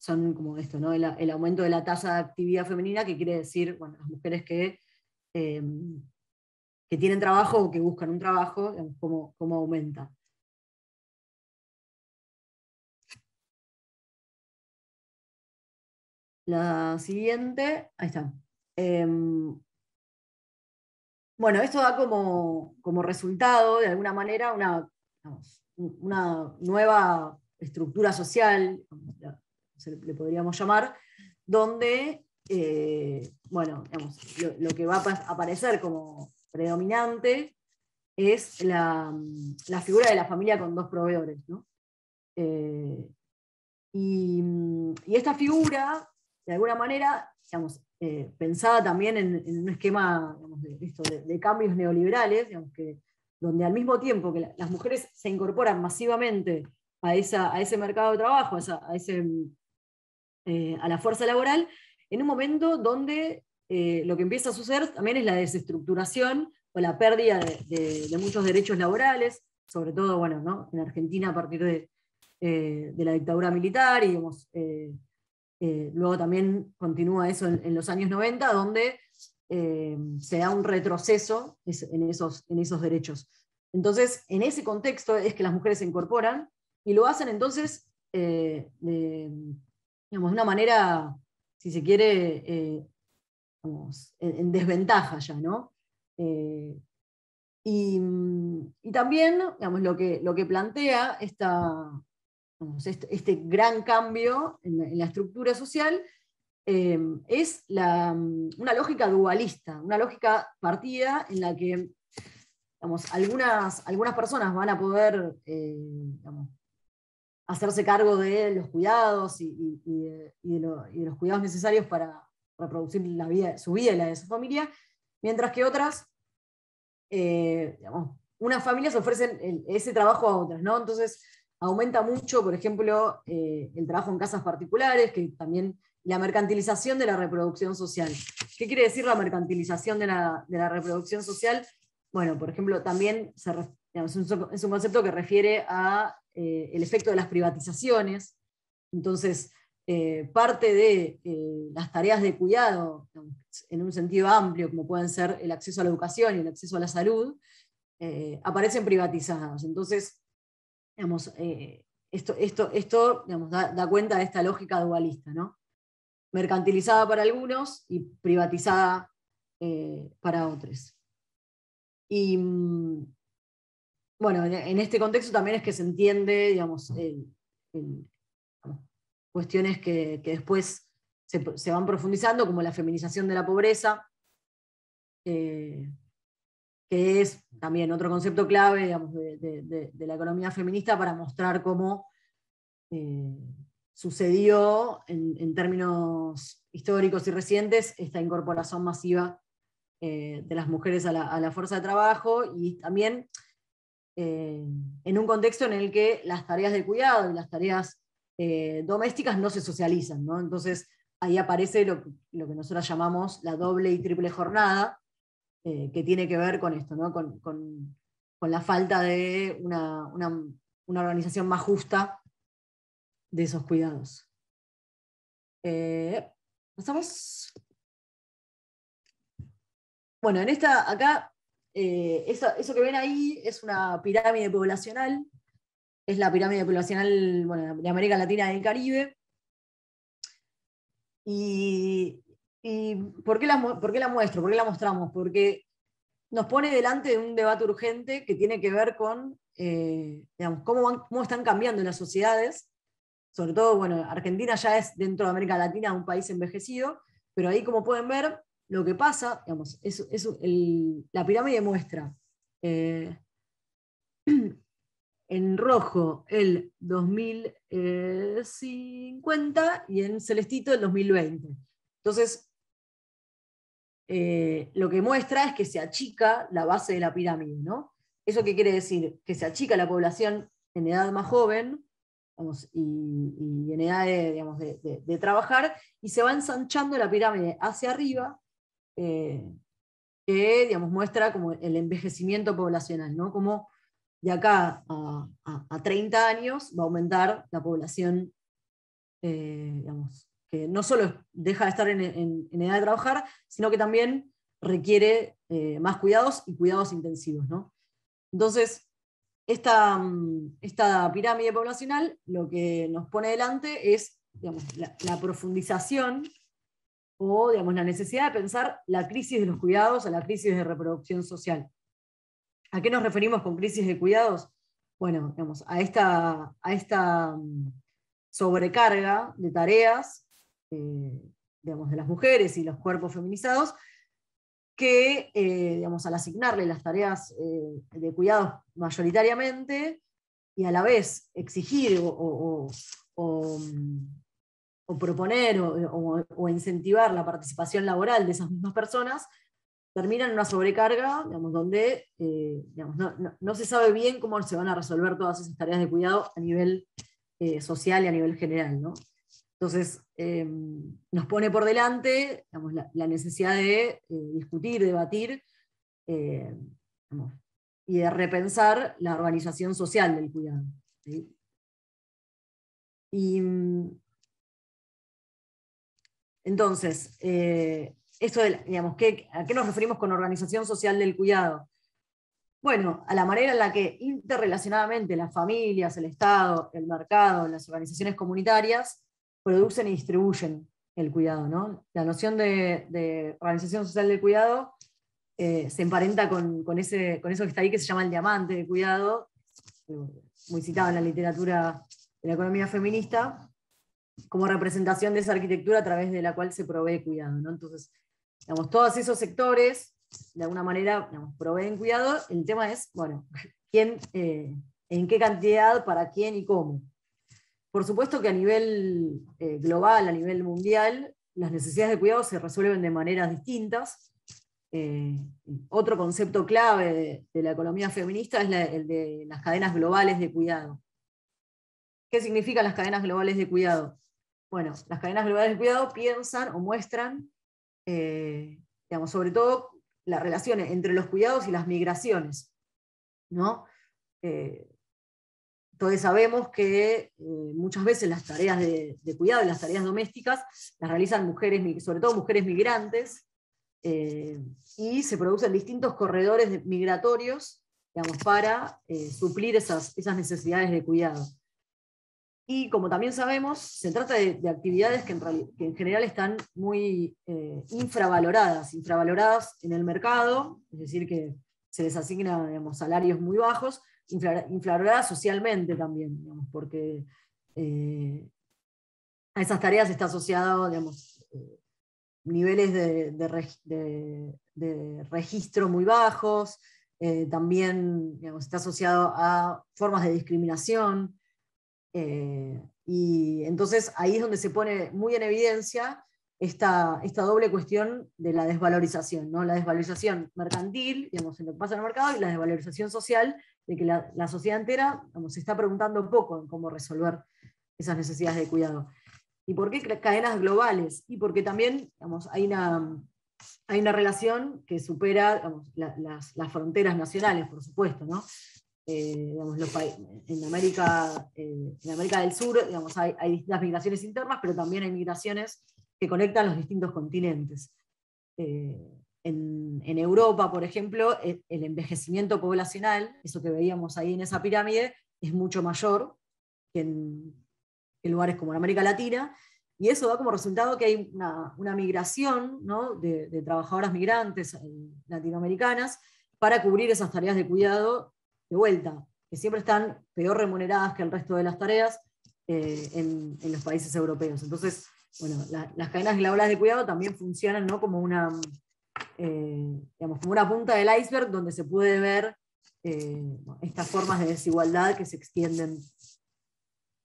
son como esto, ¿no? El aumento de la tasa de actividad femenina, que quiere decir, bueno, las mujeres que tienen trabajo o que buscan un trabajo, digamos, cómo aumenta. La siguiente, ahí está. Bueno, esto da como resultado, de alguna manera, una nueva estructura social, le podríamos llamar, donde, bueno, digamos, lo que va a aparecer como predominante es la figura de la familia con dos proveedores, ¿no? Y esta figura, de alguna manera, digamos, pensada también en un esquema, digamos, de cambios neoliberales, digamos, donde al mismo tiempo que las mujeres se incorporan masivamente a ese mercado de trabajo, a la fuerza laboral, en un momento donde lo que empieza a suceder también es la desestructuración o la pérdida de muchos derechos laborales, sobre todo, bueno, ¿no? En Argentina a partir de la dictadura militar, y digamos, luego también continúa eso en los años 90, donde se da un retroceso en esos derechos. Entonces, en ese contexto es que las mujeres se incorporan, y lo hacen entonces digamos, de una manera, si se quiere, digamos, en desventaja ya, ¿no? Y también, digamos, lo que plantea este gran cambio en la estructura social es una lógica dualista, una lógica partida en la que, digamos, algunas personas van a poder digamos, hacerse cargo de los cuidados y de los cuidados necesarios para reproducir su vida y la de su familia, mientras que otras, digamos, unas familias ofrecen ese trabajo a otras, ¿no? Entonces aumenta mucho, por ejemplo, el trabajo en casas particulares, que también la mercantilización de la reproducción social. ¿Qué quiere decir la mercantilización de la reproducción social? Bueno, por ejemplo, también digamos, es un concepto que refiere a el efecto de las privatizaciones. Entonces, parte de las tareas de cuidado, digamos, en un sentido amplio, como pueden ser el acceso a la educación y el acceso a la salud, aparecen privatizadas. Entonces, digamos, esto digamos, da cuenta de esta lógica dualista, ¿no? Mercantilizada para algunos y privatizada para otros. Y bueno, en este contexto también es que se entiende, digamos, cuestiones que después se van profundizando, como la feminización de la pobreza, que es también otro concepto clave, digamos, de la economía feminista, para mostrar cómo sucedió en términos históricos y recientes esta incorporación masiva de las mujeres a la fuerza de trabajo, y también en un contexto en el que las tareas de cuidado y las tareas domésticas no se socializan, ¿no? Entonces ahí aparece lo que nosotros llamamos la doble y triple jornada, que tiene que ver con esto, ¿no? con la falta de una organización más justa de esos cuidados. ¿Pasamos? Bueno, acá, eso que ven ahí es una pirámide poblacional, es la pirámide poblacional, bueno, de América Latina y del Caribe. ¿Y por qué la muestro? ¿Por qué la mostramos? Porque nos pone delante de un debate urgente que tiene que ver con digamos, cómo están cambiando las sociedades. Sobre todo, bueno, Argentina ya es dentro de América Latina un país envejecido, pero ahí, como pueden ver, lo que pasa, digamos, la pirámide muestra en rojo el 2050 y en celestito el 2020. Entonces, lo que muestra es que se achica la base de la pirámide, ¿no? ¿Eso qué quiere decir? Que se achica la población en edad más joven, digamos, y en edad de trabajar, y se va ensanchando la pirámide hacia arriba, que, digamos, muestra como el envejecimiento poblacional, ¿no? Como de acá a 30 años va a aumentar la población, digamos, que no solo deja de estar en edad de trabajar, sino que también requiere más cuidados y cuidados intensivos, ¿no? Entonces, esta pirámide poblacional lo que nos pone delante es, digamos, la profundización o, digamos, la necesidad de pensar la crisis de los cuidados o la crisis de reproducción social. ¿A qué nos referimos con crisis de cuidados? Bueno, digamos, a esta sobrecarga de tareas, digamos, de las mujeres y los cuerpos feminizados, que, digamos, al asignarle las tareas de cuidados mayoritariamente, y a la vez exigir o proponer o incentivar la participación laboral de esas mismas personas, terminan en una sobrecarga, digamos, donde digamos, no se sabe bien cómo se van a resolver todas esas tareas de cuidado a nivel social y a nivel general, ¿no? Entonces, nos pone por delante, digamos, la necesidad de discutir, debatir, digamos, y de repensar la organización social del cuidado, ¿sí? Y entonces, esto digamos, ¿a qué nos referimos con organización social del cuidado? Bueno, a la manera en la que interrelacionadamente las familias, el Estado, el mercado, las organizaciones comunitarias producen y distribuyen el cuidado, ¿no? La noción de organización social del cuidado se emparenta con eso que está ahí, que se llama el diamante de cuidado, muy citado en la literatura de la economía feminista, como representación de esa arquitectura a través de la cual se provee cuidado, ¿no? Entonces, digamos, todos esos sectores, de alguna manera, digamos, proveen cuidado. El tema es, bueno, quién, en qué cantidad, para quién y cómo. Por supuesto que a nivel global, a nivel mundial, las necesidades de cuidado se resuelven de maneras distintas. Otro concepto clave de la economía feminista es el de las cadenas globales de cuidado. ¿Qué significan las cadenas globales de cuidado? Bueno, las cadenas globales de cuidado piensan o muestran, digamos, sobre todo la relación entre los cuidados y las migraciones, ¿no? Todos sabemos que muchas veces las tareas de cuidado y las tareas domésticas las realizan mujeres, sobre todo mujeres migrantes, y se producen distintos corredores migratorios, digamos, para suplir esas necesidades de cuidado. Y como también sabemos, se trata de actividades que en general están muy infravaloradas en el mercado, es decir, que se les asigna, digamos, salarios muy bajos, infravaloradas socialmente también, digamos, porque a esas tareas está asociado, digamos, niveles de registro muy bajos, también, digamos, está asociado a formas de discriminación. Y entonces ahí es donde se pone muy en evidencia esta doble cuestión de la desvalorización, ¿no? La desvalorización mercantil, digamos, en lo que pasa en el mercado, y la desvalorización social, de que la sociedad entera, digamos, se está preguntando poco en cómo resolver esas necesidades de cuidado. ¿Y por qué cadenas globales? Y porque también, digamos, hay una relación que supera, digamos, las fronteras nacionales, por supuesto, ¿no? Digamos, en América del Sur, digamos, hay distintas migraciones internas, pero también hay migraciones que conectan los distintos continentes. En Europa, por ejemplo, el envejecimiento poblacional, eso que veíamos ahí en esa pirámide, es mucho mayor que en lugares como en América Latina, y eso da como resultado que hay una migración, ¿no?, de trabajadoras migrantes latinoamericanas para cubrir esas tareas de cuidado de vuelta, que siempre están peor remuneradas que el resto de las tareas en los países europeos. Entonces, bueno, las cadenas globales de cuidado también funcionan, ¿no?, como digamos, como una punta del iceberg donde se puede ver estas formas de desigualdad que se extienden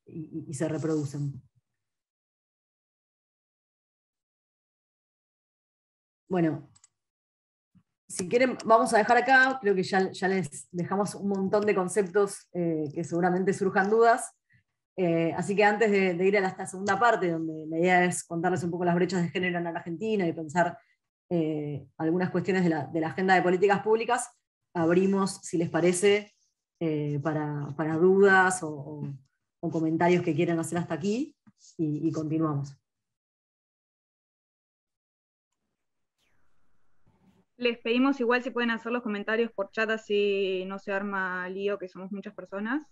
y se reproducen. Bueno, si quieren, vamos a dejar acá, creo que ya les dejamos un montón de conceptos que seguramente surjan dudas. Así que antes de ir a esta segunda parte, donde la idea es contarles un poco las brechas de género en la Argentina y pensar algunas cuestiones de la agenda de políticas públicas, abrimos, si les parece, para dudas o comentarios que quieran hacer hasta aquí, y continuamos. Les pedimos igual si pueden hacer los comentarios por chat, así no se arma lío, que somos muchas personas.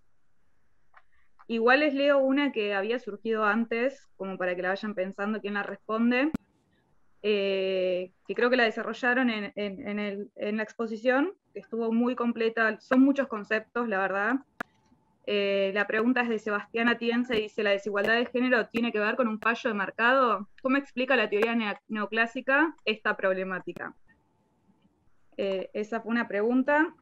Igual les leo una que había surgido antes, como para que la vayan pensando quién la responde, que creo que la desarrollaron en la exposición, que estuvo muy completa, son muchos conceptos, la verdad. La pregunta es de Sebastián Atienza, dice: ¿la desigualdad de género tiene que ver con un fallo de mercado? ¿Cómo explica la teoría neoclásica esta problemática? Esa fue una pregunta.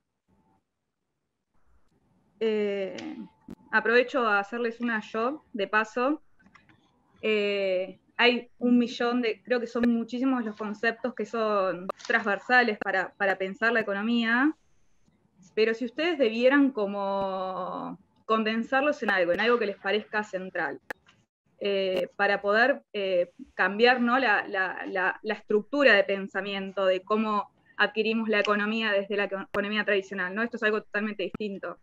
Aprovecho a hacerles una yo, de paso. Hay 1 millón creo que son muchísimos los conceptos que son transversales para pensar la economía, pero si ustedes debieran como condensarlos en algo que les parezca central, para poder cambiar, ¿no?, la estructura de pensamiento de cómo adquirimos la economía desde la economía tradicional, ¿no? Esto es algo totalmente distinto.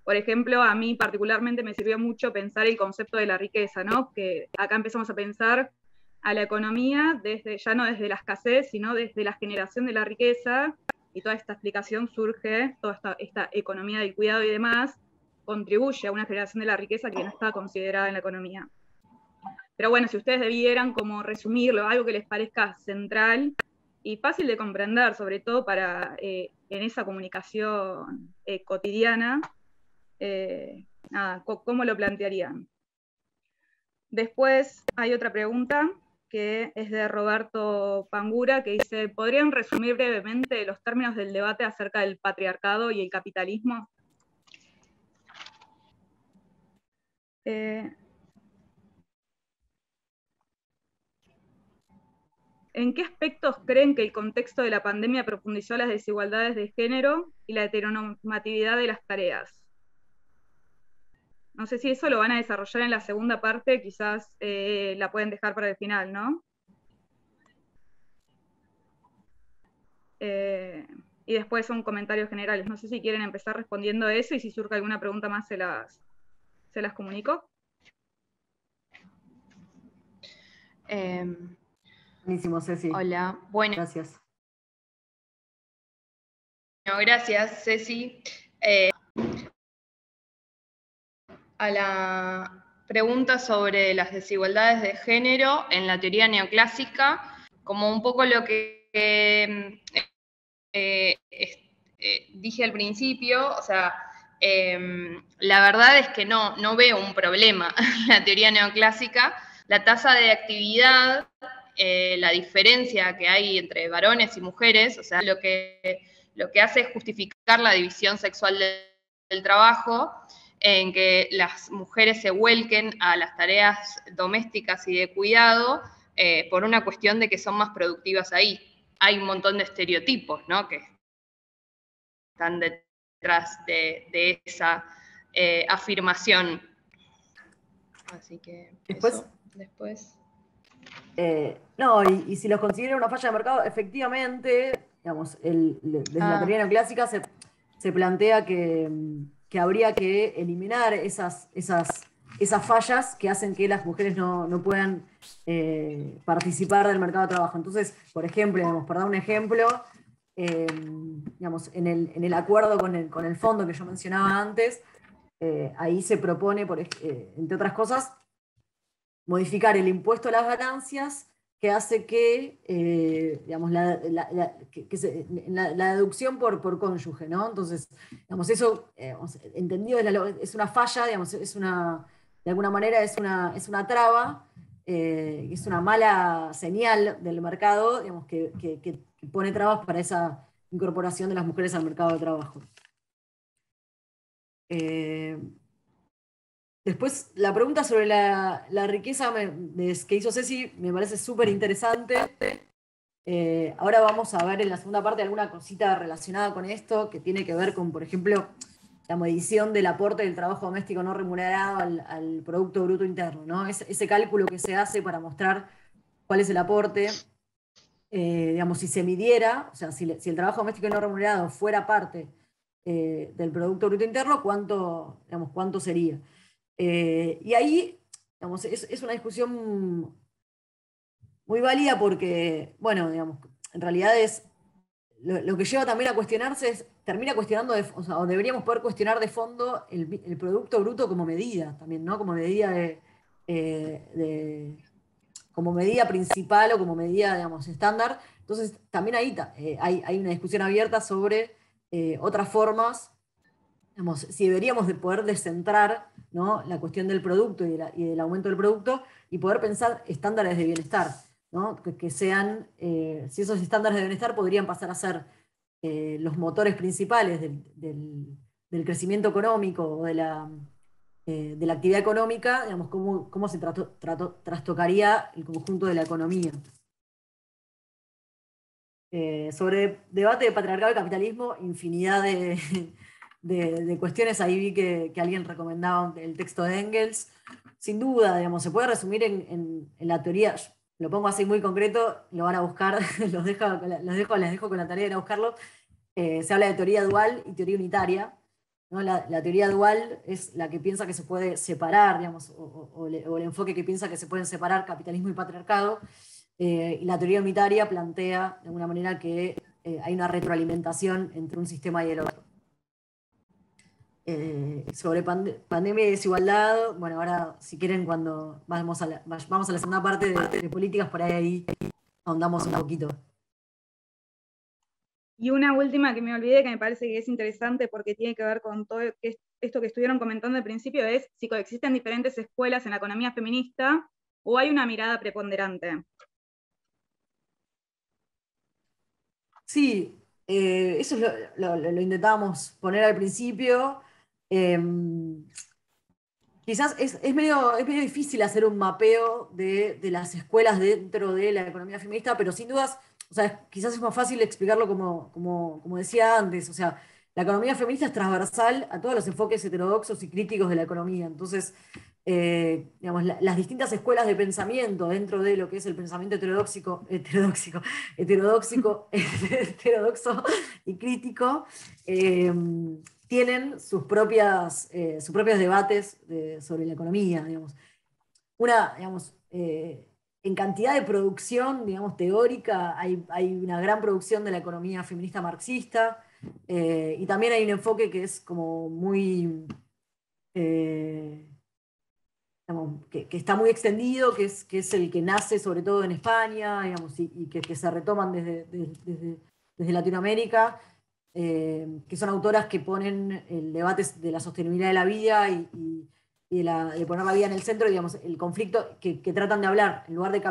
Por ejemplo, a mí particularmente me sirvió mucho pensar el concepto de la riqueza, ¿no? Que acá empezamos a pensar a la economía ya no desde la escasez, sino desde la generación de la riqueza, y toda esta explicación surge, toda esta economía del cuidado y demás, contribuye a una generación de la riqueza que no está considerada en la economía. Pero bueno, si ustedes debieran como resumirlo, algo que les parezca central y fácil de comprender, sobre todo para en esa comunicación cotidiana, nada, ¿cómo lo plantearían? Después hay otra pregunta que es de Roberto Pangura, que dice: ¿podrían resumir brevemente los términos del debate acerca del patriarcado y el capitalismo? ¿En qué aspectos creen que el contexto de la pandemia profundizó las desigualdades de género y la heteronormatividad de las tareas? No sé si eso lo van a desarrollar en la segunda parte, quizás la pueden dejar para el final, ¿no? Y después son comentarios generales. No sé si quieren empezar respondiendo a eso, y si surge alguna pregunta más se las comunico. Buenísimo, Ceci. Hola, bueno. Gracias. No, gracias, Ceci. A la pregunta sobre las desigualdades de género en la teoría neoclásica, como un poco lo que dije al principio, o sea, la verdad es que no veo un problema en la teoría neoclásica. La tasa de actividad, la diferencia que hay entre varones y mujeres, o sea, lo que hace es justificar la división sexual del trabajo, en que las mujeres se vuelquen a las tareas domésticas y de cuidado por una cuestión de que son más productivas ahí. Hay un montón de estereotipos, ¿no?, que están detrás de esa afirmación. Así que Después, eso, después. no, y si los considera una falla de mercado, efectivamente, digamos, desde la teoría neoclásica se plantea que habría que eliminar esas fallas que hacen que las mujeres no puedan participar del mercado de trabajo. Entonces, por ejemplo, digamos, por dar un ejemplo, digamos, en el acuerdo con el fondo que yo mencionaba antes, ahí se propone, entre otras cosas, modificar el impuesto a las ganancias que hace que, digamos, la deducción por cónyuge, ¿no? Entonces, digamos, eso, entendido, es una falla, digamos, de alguna manera es una traba, es una mala señal del mercado, digamos, que pone trabas para esa incorporación de las mujeres al mercado de trabajo. Después, la pregunta sobre la riqueza que hizo Ceci me parece súper interesante. Ahora vamos a ver en la segunda parte alguna cosita relacionada con esto, que tiene que ver con, por ejemplo, la medición del aporte del trabajo doméstico no remunerado al Producto Bruto Interno, ¿no? Ese cálculo que se hace para mostrar cuál es el aporte, digamos, si se midiera, o sea, si el trabajo doméstico no remunerado fuera parte del Producto Bruto Interno, ¿cuánto sería? Y ahí, digamos, es una discusión muy válida porque, bueno, digamos, en realidad lo que lleva también a cuestionarse termina cuestionando, o deberíamos poder cuestionar de fondo el Producto Bruto como medida también, ¿no? Como medida como medida principal o como medida, digamos, estándar. Entonces, también ahí hay una discusión abierta sobre otras formas, digamos, si deberíamos de poder descentrar, ¿no?, la cuestión del producto y del aumento del producto y poder pensar estándares de bienestar, ¿no? Que sean, si esos estándares de bienestar podrían pasar a ser los motores principales del crecimiento económico o de la actividad económica, digamos, cómo se trastocaría el conjunto de la economía. Sobre debate de patriarcado y capitalismo, infinidad de cuestiones. Ahí vi que alguien recomendaba el texto de Engels. Sin duda, digamos, se puede resumir en la teoría. Lo pongo así muy concreto, lo van a buscar, les dejo con la tarea de ir a buscarlo. Se habla de teoría dual y teoría unitaria, ¿no? La teoría dual es la que piensa que se puede separar, digamos, o el enfoque que piensa que se pueden separar capitalismo y patriarcado. Y la teoría unitaria plantea de alguna manera que hay una retroalimentación entre un sistema y el otro. Sobre pandemia y desigualdad, bueno, ahora si quieren cuando vamos a la segunda parte de políticas, por ahí ahondamos un poquito. Y una última que me olvidé, que me parece que es interesante porque tiene que ver con todo esto que estuvieron comentando al principio, es si coexisten diferentes escuelas en la economía feminista o hay una mirada preponderante. Sí, eso lo intentábamos poner al principio. Quizás es medio difícil hacer un mapeo de las escuelas dentro de la economía feminista, pero sin dudas, o sea, quizás es más fácil explicarlo como decía antes. O sea, la economía feminista es transversal a todos los enfoques heterodoxos y críticos de la economía. Entonces, digamos, las distintas escuelas de pensamiento dentro de lo que es el pensamiento heterodoxo y crítico, tienen sus propios debates sobre la economía, digamos. Digamos, en cantidad de producción, digamos, teórica, hay una gran producción de la economía feminista marxista, y también hay un enfoque que es como muy, digamos, que está muy extendido, que es el que nace sobre todo en España, digamos, y que se retoman desde Latinoamérica, que son autoras que ponen el debate de la sostenibilidad de la vida y de poner la vida en el centro, digamos, el conflicto que tratan de hablar, en lugar de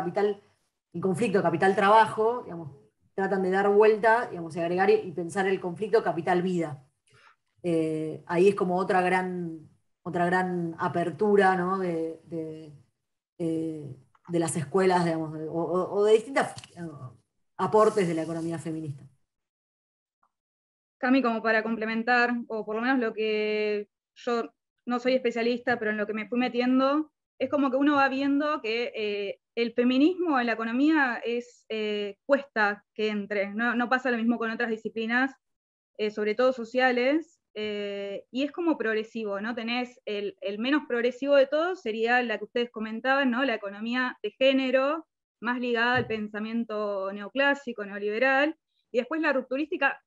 el conflicto capital-trabajo, digamos, tratan de dar vuelta, digamos, y agregar y pensar el conflicto capital-vida. Ahí es como otra gran apertura, ¿no?, de las escuelas, digamos, o de distintos aportes de la economía feminista. Cami, como para complementar, o por lo menos lo que yo no soy especialista, pero en lo que me fui metiendo, es como que uno va viendo que el feminismo en la economía cuesta que entre, no pasa lo mismo con otras disciplinas, sobre todo sociales, y es como progresivo, ¿no? Tenés el menos progresivo de todos, sería la que ustedes comentaban, ¿no? La economía de género, más ligada al pensamiento neoclásico, neoliberal, y después la rupturista,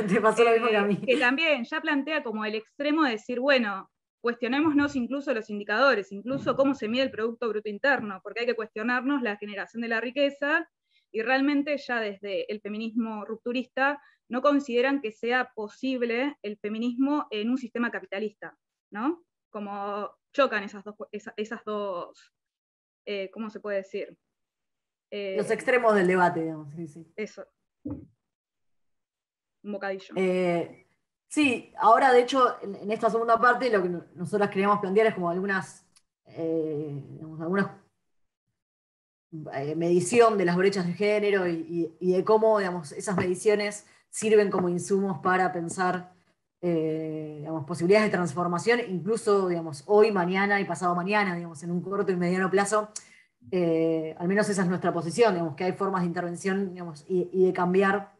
Te pasó lo mismo que a mí. que también ya plantea como el extremo de decir, bueno, cuestionémonos incluso los indicadores, incluso cómo se mide el Producto Bruto Interno, porque hay que cuestionarnos la generación de la riqueza, y realmente ya desde el feminismo rupturista no consideran que sea posible el feminismo en un sistema capitalista, ¿no? Como chocan esas dos ¿cómo se puede decir? Los extremos del debate, digamos. Sí. Eso. Un bocadillo. Sí, ahora de hecho, en esta segunda parte, lo que nosotras queríamos plantear es como algunas medición de las brechas de género y de cómo, digamos, esas mediciones sirven como insumos para pensar digamos, posibilidades de transformación, incluso, digamos, hoy, mañana y pasado mañana, digamos, en un corto y mediano plazo. Al menos esa es nuestra posición, digamos, que hay formas de intervención, digamos, y de cambiar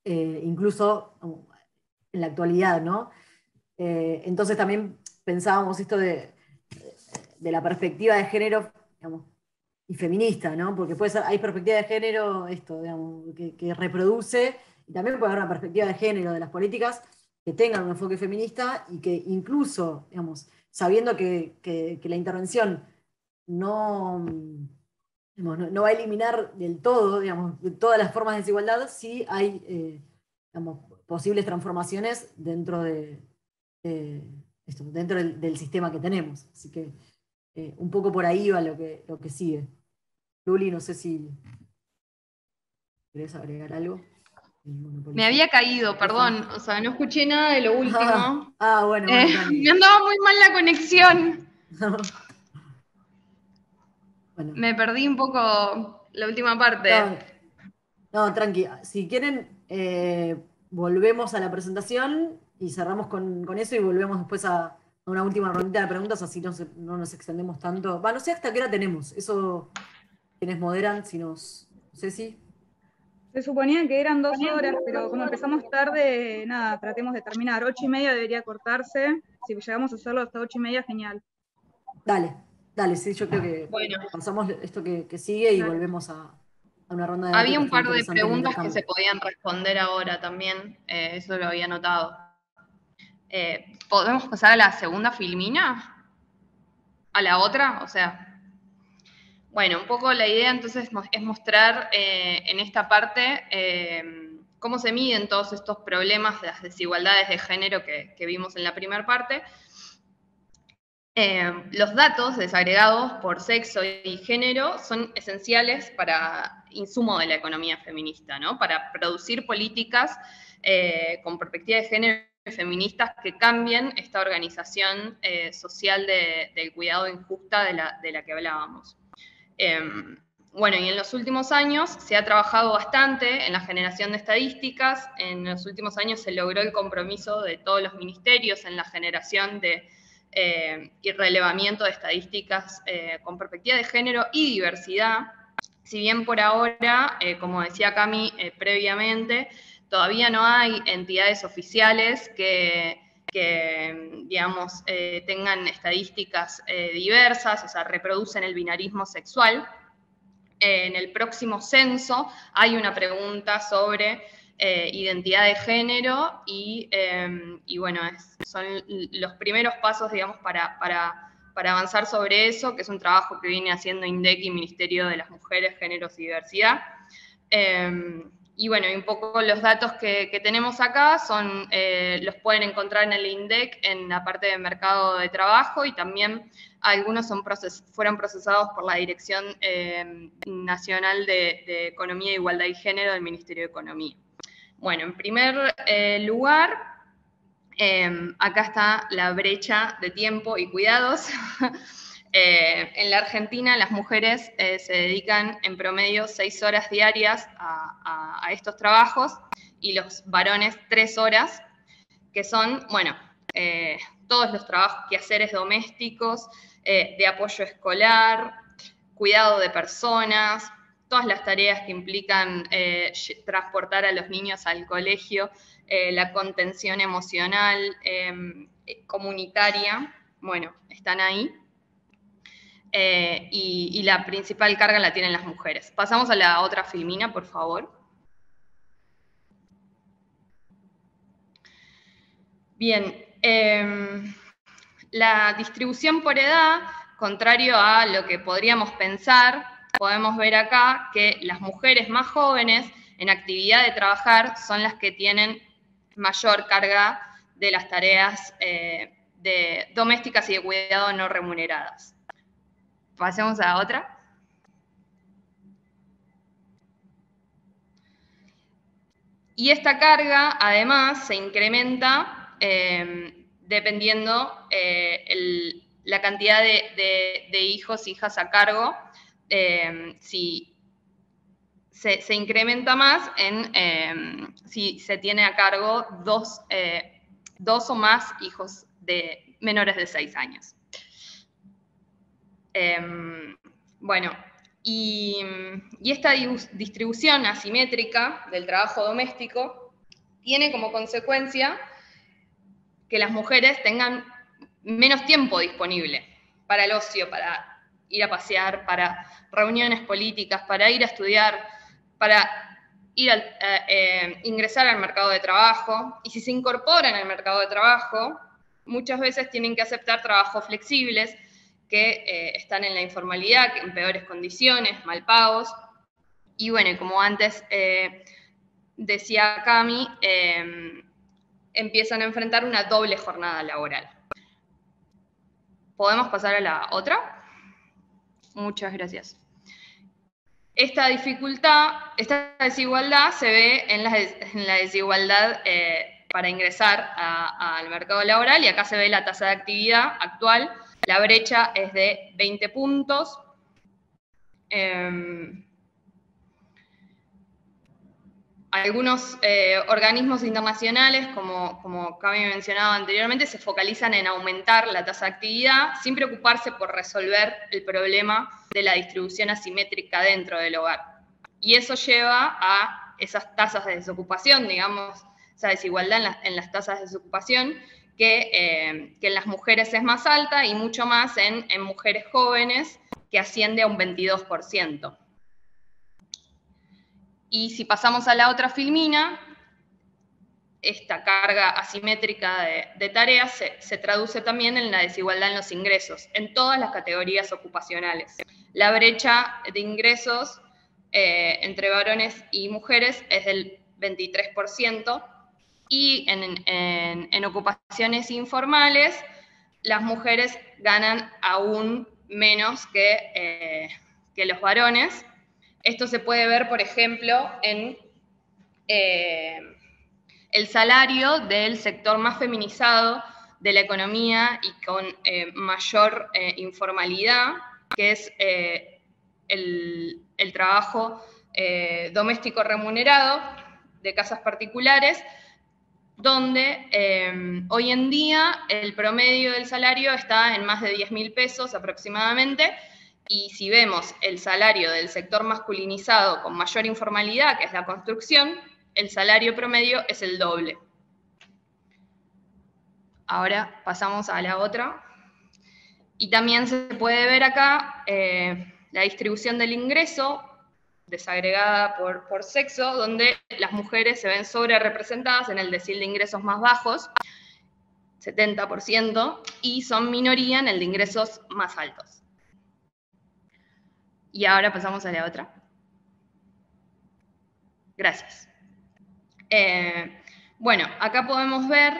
incluso en la actualidad, ¿no? Entonces también pensábamos esto de la perspectiva de género, digamos, y feminista, ¿no? Porque puede ser, hay perspectiva de género, esto, digamos, que reproduce, y también puede haber una perspectiva de género de las políticas que tengan un enfoque feminista y que incluso, digamos, sabiendo que la intervención no va a eliminar del todo, digamos, todas las formas de desigualdad, sí hay digamos, posibles transformaciones dentro dentro del sistema que tenemos. Así que un poco por ahí va lo que sigue. Luli, no sé si querés agregar algo. Me había caído, perdón, o sea, no escuché nada de lo último. Bueno. Me andaba muy mal la conexión. Bueno. Me perdí un poco la última parte. No, tranqui. Si quieren, volvemos a la presentación y cerramos con eso y volvemos después a una última rondita de preguntas, así no nos extendemos tanto. No sé hasta qué hora tenemos. Eso, quienes moderan, si nos... No sé si... Se suponía que eran 2 horas, pero como empezamos tarde, nada, tratemos de terminar. 8:30 debería cortarse. Si llegamos a hacerlo hasta 8:30, genial. Dale, sí, yo creo que pasamos esto que sigue y volvemos a una ronda de debate. Había un par de preguntas que se podían responder ahora también, eso lo había notado. ¿Podemos pasar a la segunda filmina? ¿A la otra? O sea... Bueno, un poco la idea entonces es mostrar en esta parte cómo se miden todos estos problemas de las desigualdades de género que vimos en la primera parte. Los datos desagregados por sexo y género son esenciales para insumo de la economía feminista, ¿no? Para producir políticas con perspectiva de género feministas que cambien esta organización social del cuidado injusta de la que hablábamos. Bueno, y en los últimos años se ha trabajado bastante en la generación de estadísticas. En los últimos años se logró el compromiso de todos los ministerios en la generación y relevamiento de estadísticas con perspectiva de género y diversidad. Si bien por ahora, como decía Cami previamente, todavía no hay entidades oficiales que digamos, tengan estadísticas diversas, o sea, reproducen el binarismo sexual. En el próximo censo hay una pregunta sobre identidad de género y bueno, son los primeros pasos, digamos, para avanzar sobre eso, que es un trabajo que viene haciendo INDEC y Ministerio de las Mujeres, Géneros y Diversidad. Y bueno, y un poco los datos que tenemos acá los pueden encontrar en el INDEC en la parte de mercado de trabajo, y también algunos fueron procesados por la Dirección Nacional de Economía, Igualdad y Género del Ministerio de Economía. Bueno, en primer lugar, acá está la brecha de tiempo y cuidados. En la Argentina las mujeres se dedican en promedio 6 horas diarias a estos trabajos y los varones 3 horas, que son, bueno, todo todos los trabajos, quehaceres domésticos, de apoyo escolar, cuidado de personas, todas las tareas que implican transportar a los niños al colegio, la contención emocional, comunitaria, bueno, están ahí. Y la principal carga la tienen las mujeres. Pasamos a la otra filmina, por favor. Bien, la distribución por edad, contrario a lo que podríamos pensar, podemos ver acá que las mujeres más jóvenes en actividad de trabajar son las que tienen mayor carga de las tareas domésticas y de cuidado no remuneradas. Pasemos a otra. Y esta carga, además, se incrementa dependiendo la cantidad de hijos e hijas a cargo. Si se incrementa más si se tiene a cargo dos o más hijos de menores de 6 años. Bueno, y esta distribución asimétrica del trabajo doméstico tiene como consecuencia que las mujeres tengan menos tiempo disponible para el ocio, para ir a pasear, para reuniones políticas, para ir a estudiar, para ir ingresar al mercado de trabajo. Y si se incorporan al mercado de trabajo, muchas veces tienen que aceptar trabajos flexibles que están en la informalidad, en peores condiciones, mal pagos. Y bueno, como antes decía Cami, empiezan a enfrentar una doble jornada laboral. ¿Podemos pasar a la otra? Muchas gracias. Esta desigualdad se ve en la desigualdad para ingresar al mercado laboral, y acá se ve la tasa de actividad actual. La brecha es de 20 puntos. Algunos organismos internacionales, como Cami mencionaba anteriormente, se focalizan en aumentar la tasa de actividad sin preocuparse por resolver el problema de la distribución asimétrica dentro del hogar. Y eso lleva a esas tasas de desocupación, digamos, esa desigualdad en las tasas de desocupación, que en las mujeres es más alta y mucho más en mujeres jóvenes, que asciende a un 22%. Y si pasamos a la otra filmina, esta carga asimétrica de tareas se traduce también en la desigualdad en los ingresos, en todas las categorías ocupacionales. La brecha de ingresos entre varones y mujeres es del 23%, y en ocupaciones informales las mujeres ganan aún menos que los varones. Esto se puede ver, por ejemplo, en el salario del sector más feminizado de la economía y con mayor informalidad, que es el trabajo doméstico remunerado de casas particulares, donde hoy en día el promedio del salario está en más de 10.000 pesos aproximadamente. Y si vemos el salario del sector masculinizado con mayor informalidad, que es la construcción, el salario promedio es el doble. Ahora pasamos a la otra. Y también se puede ver acá la distribución del ingreso, desagregada por sexo, donde las mujeres se ven sobre representadas en el decil de ingresos más bajos, 70%, y son minoría en el de ingresos más altos. Y ahora pasamos a la otra. Gracias. Bueno, acá podemos ver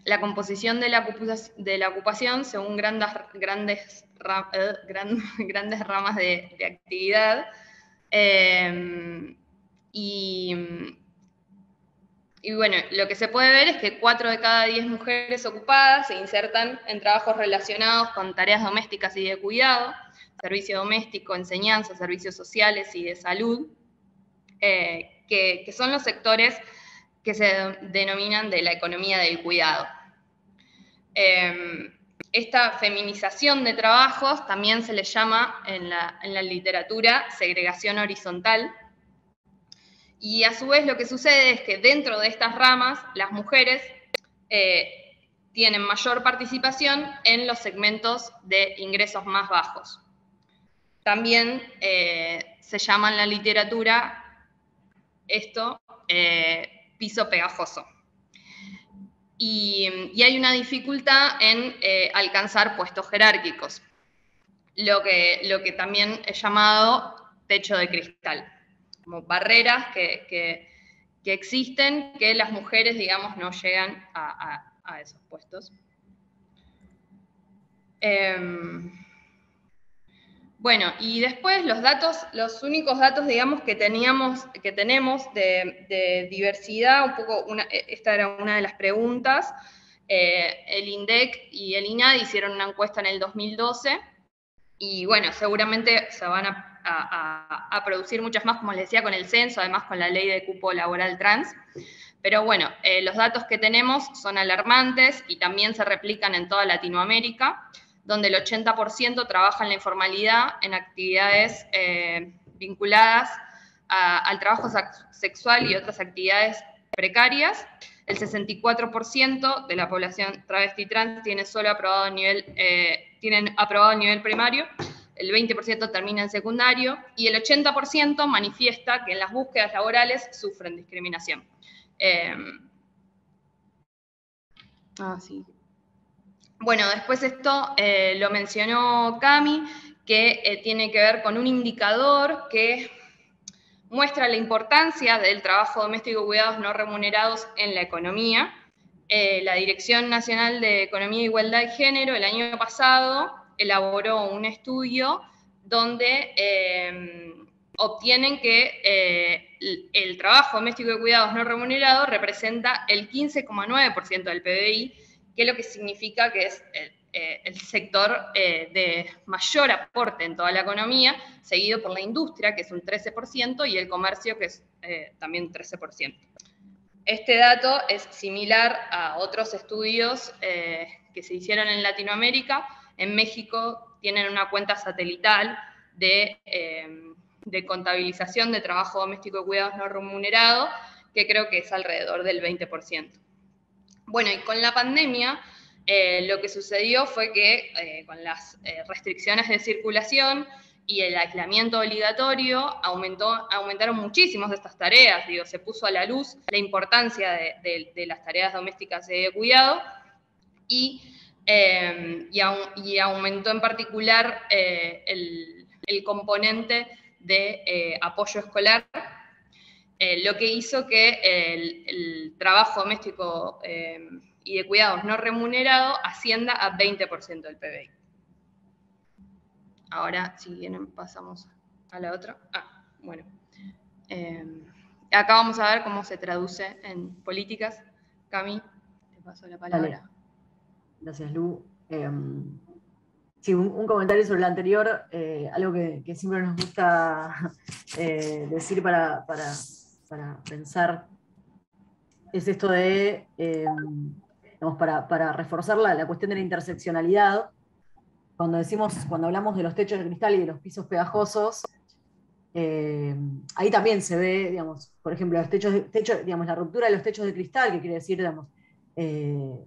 la composición de la ocupación según grandes ramas de actividad. Y bueno, lo que se puede ver es que 4 de cada 10 mujeres ocupadas se insertan en trabajos relacionados con tareas domésticas y de cuidado, servicio doméstico, enseñanza, servicios sociales y de salud, que son los sectores que se denominan de la economía del cuidado. Esta feminización de trabajos también se le llama en la literatura segregación horizontal. Y a su vez lo que sucede es que dentro de estas ramas las mujeres tienen mayor participación en los segmentos de ingresos más bajos. También se llama en la literatura esto piso pegajoso. Y hay una dificultad en alcanzar puestos jerárquicos, lo que también es llamado techo de cristal, como barreras que existen, que las mujeres, digamos, no llegan a esos puestos. Bueno, y después los únicos datos, digamos, que tenemos de diversidad, un poco, esta era una de las preguntas, el INDEC y el INADI hicieron una encuesta en el 2012, y bueno, seguramente se van a producir muchas más, como les decía, con el censo, además con la ley de cupo laboral trans. Pero bueno, los datos que tenemos son alarmantes y también se replican en toda Latinoamérica, donde el 80% trabaja en la informalidad en actividades vinculadas al trabajo sexual y otras actividades precarias. El 64% de la población travesti trans tienen aprobado el nivel primario, el 20% termina en secundario, y el 80% manifiesta que en las búsquedas laborales sufren discriminación. Sí. Bueno, después esto lo mencionó Cami, que tiene que ver con un indicador que muestra la importancia del trabajo doméstico y cuidados no remunerados en la economía. La Dirección Nacional de Economía, Igualdad y Género el año pasado elaboró un estudio donde obtienen que el trabajo doméstico y cuidados no remunerado representa el 15,9% del PBI, que es lo que significa que es el sector de mayor aporte en toda la economía, seguido por la industria, que es un 13%, y el comercio, que es también 13%. Este dato es similar a otros estudios que se hicieron en Latinoamérica. En México tienen una cuenta satelital de contabilización de trabajo doméstico y cuidados no remunerado, que creo que es alrededor del 20%. Bueno, y con la pandemia, lo que sucedió fue que con las restricciones de circulación y el aislamiento obligatorio aumentaron muchísimas de estas tareas. Digo, se puso a la luz la importancia de las tareas domésticas de cuidado y aumentó en particular el componente de apoyo escolar, lo que hizo que el trabajo doméstico y de cuidados no remunerado ascienda a 20% del PBI. Ahora, si quieren, pasamos a la otra. Bueno. Acá vamos a ver cómo se traduce en políticas. Cami, te paso la palabra. Dale. Gracias, Lu. Sí, un comentario sobre lo anterior, algo que siempre nos gusta decir para pensar, es esto de, para reforzar la cuestión de la interseccionalidad. Cuando hablamos de los techos de cristal y de los pisos pegajosos, ahí también se ve, digamos, por ejemplo, la ruptura de los techos de cristal, que quiere decir, digamos,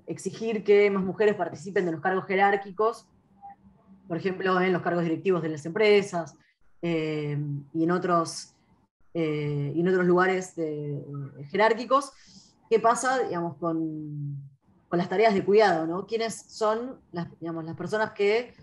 exigir que más mujeres participen de los cargos jerárquicos, por ejemplo, en los cargos directivos de las empresas y en otros lugares jerárquicos. ¿Qué pasa, digamos, con las tareas de cuidado, ¿no? ¿Quiénes son las personas que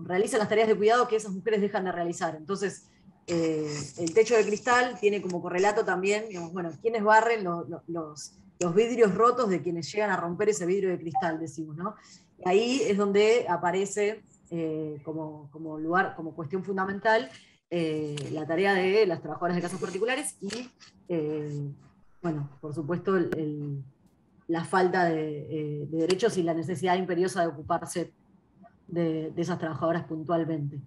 realizan las tareas de cuidado que esas mujeres dejan de realizar? Entonces, el techo de cristal tiene como correlato también, digamos, bueno, ¿quiénes barren los vidrios rotos de quienes llegan a romper ese vidrio de cristal, decimos, ¿no? Y ahí es donde aparece como lugar, como cuestión fundamental, la tarea de las trabajadoras de casas particulares y, bueno, por supuesto, la falta de derechos y la necesidad imperiosa de ocuparse de esas trabajadoras puntualmente.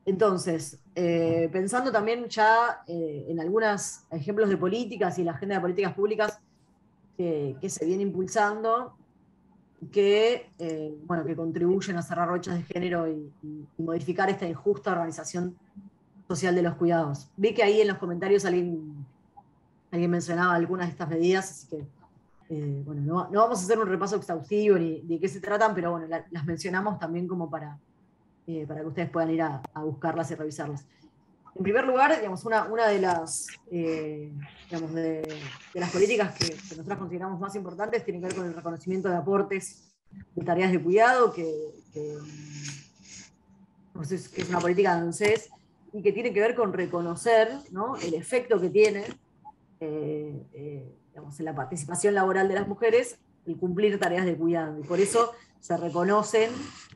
Entonces, pensando también ya en algunos ejemplos de políticas y la agenda de políticas públicas que se viene impulsando, bueno, que contribuyen a cerrar brechas de género y modificar esta injusta organización social de los cuidados. Vi que ahí en los comentarios alguien mencionaba algunas de estas medidas, así que bueno, no vamos a hacer un repaso exhaustivo ni de qué se tratan, pero bueno, las mencionamos también como para que ustedes puedan ir a buscarlas y revisarlas. En primer lugar, digamos, una de las, digamos, de las políticas que nosotros consideramos más importantes tiene que ver con el reconocimiento de aportes de tareas de cuidado, que es una política de ANSES y que tiene que ver con reconocer, ¿no?, el efecto que tiene digamos, en la participación laboral de las mujeres el cumplir tareas de cuidado. Y por eso se reconocen,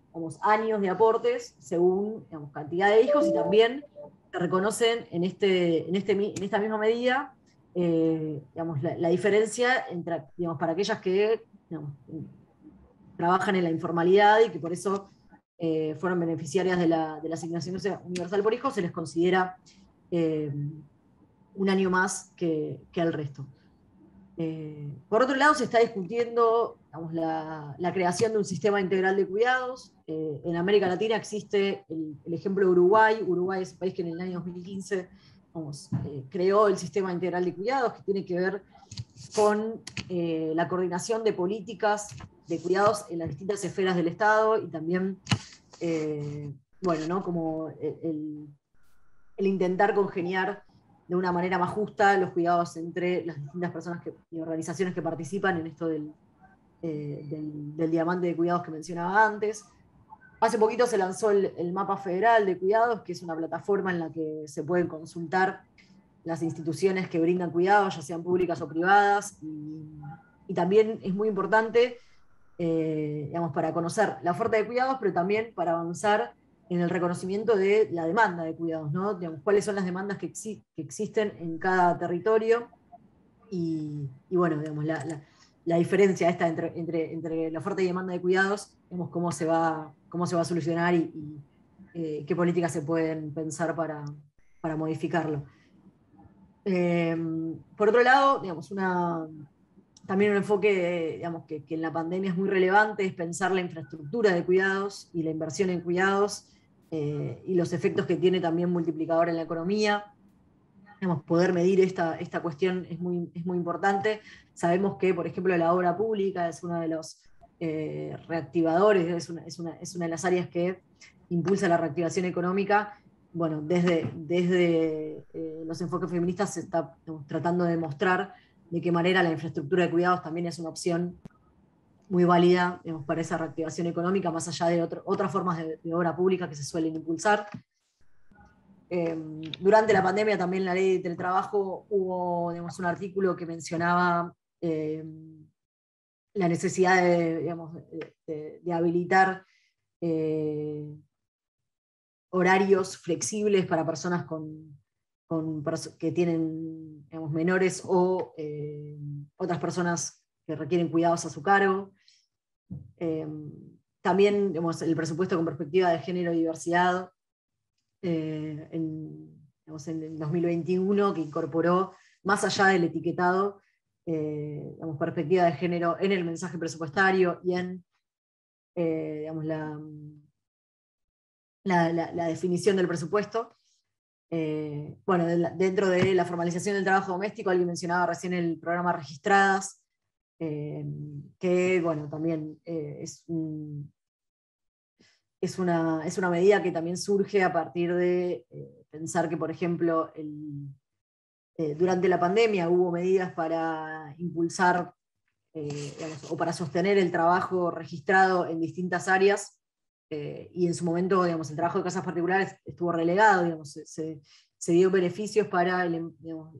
digamos, años de aportes según, digamos, cantidad de hijos, y también se reconocen en esta misma medida digamos, la diferencia entre, digamos, para aquellas que, digamos, trabajan en la informalidad y que por eso fueron beneficiarias de la asignación universal por hijo, se les considera un año más que al resto. Por otro lado, se está discutiendo, digamos, la creación de un sistema integral de cuidados. En América Latina existe el ejemplo de Uruguay. Uruguay es un país que en el año 2015 creó el sistema integral de cuidados, que tiene que ver con la coordinación de políticas de cuidados en las distintas esferas del Estado, y también bueno, ¿no?, como el intentar congeniar de una manera más justa los cuidados entre las distintas personas y organizaciones que participan en esto del diamante de cuidados que mencionaba antes. Hace poquito se lanzó el Mapa Federal de Cuidados, que es una plataforma en la que se pueden consultar las instituciones que brindan cuidados, ya sean públicas o privadas, y también es muy importante, digamos, para conocer la oferta de cuidados, pero también para avanzar en el reconocimiento de la demanda de cuidados, ¿no? Digamos, cuáles son las demandas que existen en cada territorio, y bueno, digamos, la diferencia esta entre la oferta y demanda de cuidados, digamos, cómo se va a solucionar y qué políticas se pueden pensar para modificarlo. Por otro lado, digamos, también un enfoque, digamos, que en la pandemia es muy relevante, es pensar la infraestructura de cuidados y la inversión en cuidados, y los efectos que tiene también multiplicador en la economía. Digamos, poder medir esta cuestión es muy importante. Sabemos que, por ejemplo, la obra pública es uno de los reactivadores, es una de las áreas que impulsa la reactivación económica. Bueno, desde los enfoques feministas se está, digamos, tratando de demostrar de qué manera la infraestructura de cuidados también es una opción muy válida, digamos, para esa reactivación económica, más allá de otras formas de obra pública que se suelen impulsar. Durante la pandemia también en la ley de teletrabajo hubo, digamos, un artículo que mencionaba la necesidad de habilitar horarios flexibles para personas que tienen, digamos, menores o otras personas que requieren cuidados a su cargo. También, digamos, el presupuesto con perspectiva de género y diversidad en el 2021, que incorporó, más allá del etiquetado, digamos, perspectiva de género en el mensaje presupuestario y en digamos, la definición del presupuesto. Bueno, dentro de la formalización del trabajo doméstico, alguien mencionaba recién el programa Registradas, que bueno, también es una medida que también surge a partir de pensar que, por ejemplo, durante la pandemia hubo medidas para impulsar digamos, o para sostener el trabajo registrado en distintas áreas, y en su momento, digamos, el trabajo de casas particulares estuvo relegado, digamos, se dio beneficios para digamos,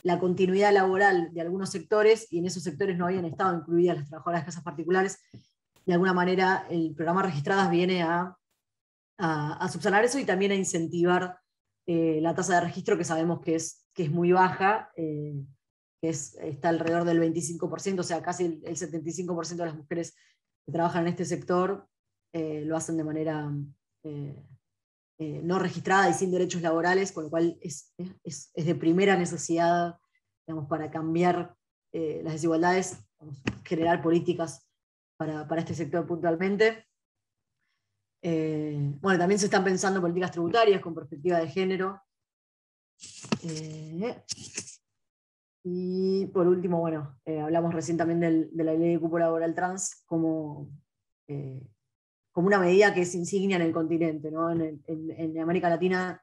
la continuidad laboral de algunos sectores, y en esos sectores no habían estado incluidas las trabajadoras de casas particulares. De alguna manera el programa Registradas viene a subsanar eso, y también a incentivar la tasa de registro, que sabemos que es muy baja, está alrededor del 25%, o sea, casi el 75% de las mujeres que trabajan en este sector lo hacen de manera no registrada y sin derechos laborales, con lo cual es de primera necesidad, digamos, para cambiar las desigualdades, digamos, generar políticas para este sector puntualmente. Bueno, también se están pensando políticas tributarias con perspectiva de género. Y por último, bueno, hablamos recién también de la ley de cupo laboral trans como una medida que es insignia en el continente, ¿no? En América Latina,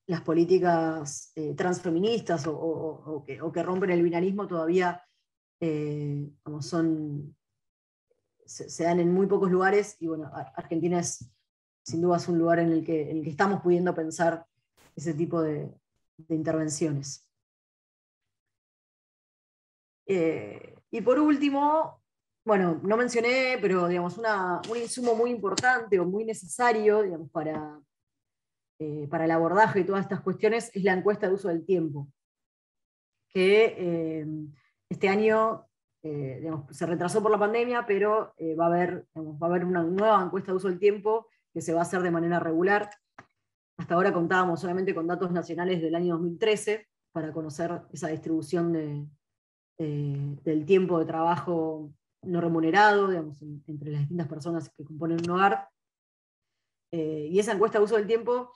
las políticas transfeministas o que rompen el binarismo todavía se dan en muy pocos lugares, y bueno, Argentina es sin duda un lugar en el que estamos pudiendo pensar ese tipo de intervenciones. Y por último, bueno, no mencioné, pero digamos, un insumo muy importante o muy necesario, digamos, para el abordaje de todas estas cuestiones es la encuesta de uso del tiempo, que este año digamos, se retrasó por la pandemia, pero va a haber una nueva encuesta de uso del tiempo que se va a hacer de manera regular. Hasta ahora contábamos solamente con datos nacionales del año 2013 para conocer esa distribución del tiempo de trabajo no remunerado, digamos, entre las distintas personas que componen un hogar. Y esa encuesta de uso del tiempo,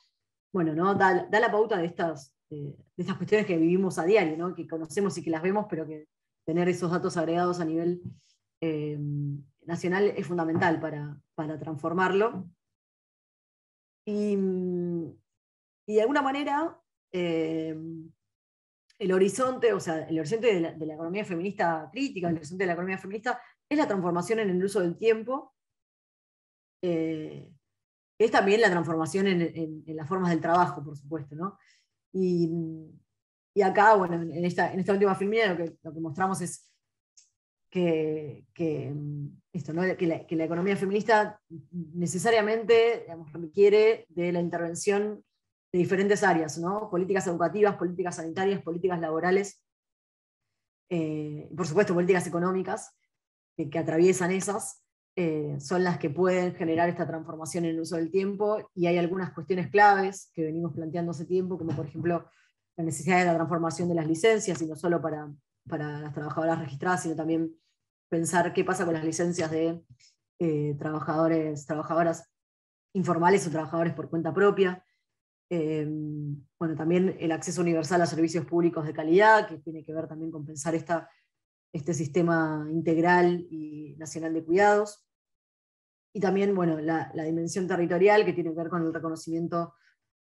bueno, ¿no? da la pauta de estas cuestiones que vivimos a diario, ¿no? Que conocemos y que las vemos, pero que tener esos datos agregados a nivel nacional es fundamental para transformarlo. Y de alguna manera, el horizonte, o sea, el horizonte de la economía feminista crítica, el horizonte de la economía feminista, es la transformación en el uso del tiempo, es también la transformación en las formas del trabajo, por supuesto, ¿no? Y acá, bueno, en esta última filmina lo que mostramos es que la economía feminista necesariamente, digamos, requiere de la intervención de diferentes áreas, ¿no? Políticas educativas, políticas sanitarias, políticas laborales, por supuesto políticas económicas que atraviesan esas, son las que pueden generar esta transformación en el uso del tiempo, y hay algunas cuestiones claves que venimos planteando hace tiempo, como por ejemplo la necesidad de la transformación de las licencias, y no solo para las trabajadoras registradas, sino también pensar qué pasa con las licencias de trabajadoras informales o trabajadores por cuenta propia. Bueno, también el acceso universal a servicios públicos de calidad, que tiene que ver también con pensar este sistema integral y nacional de cuidados. Y también, bueno, la dimensión territorial, que tiene que ver con el reconocimiento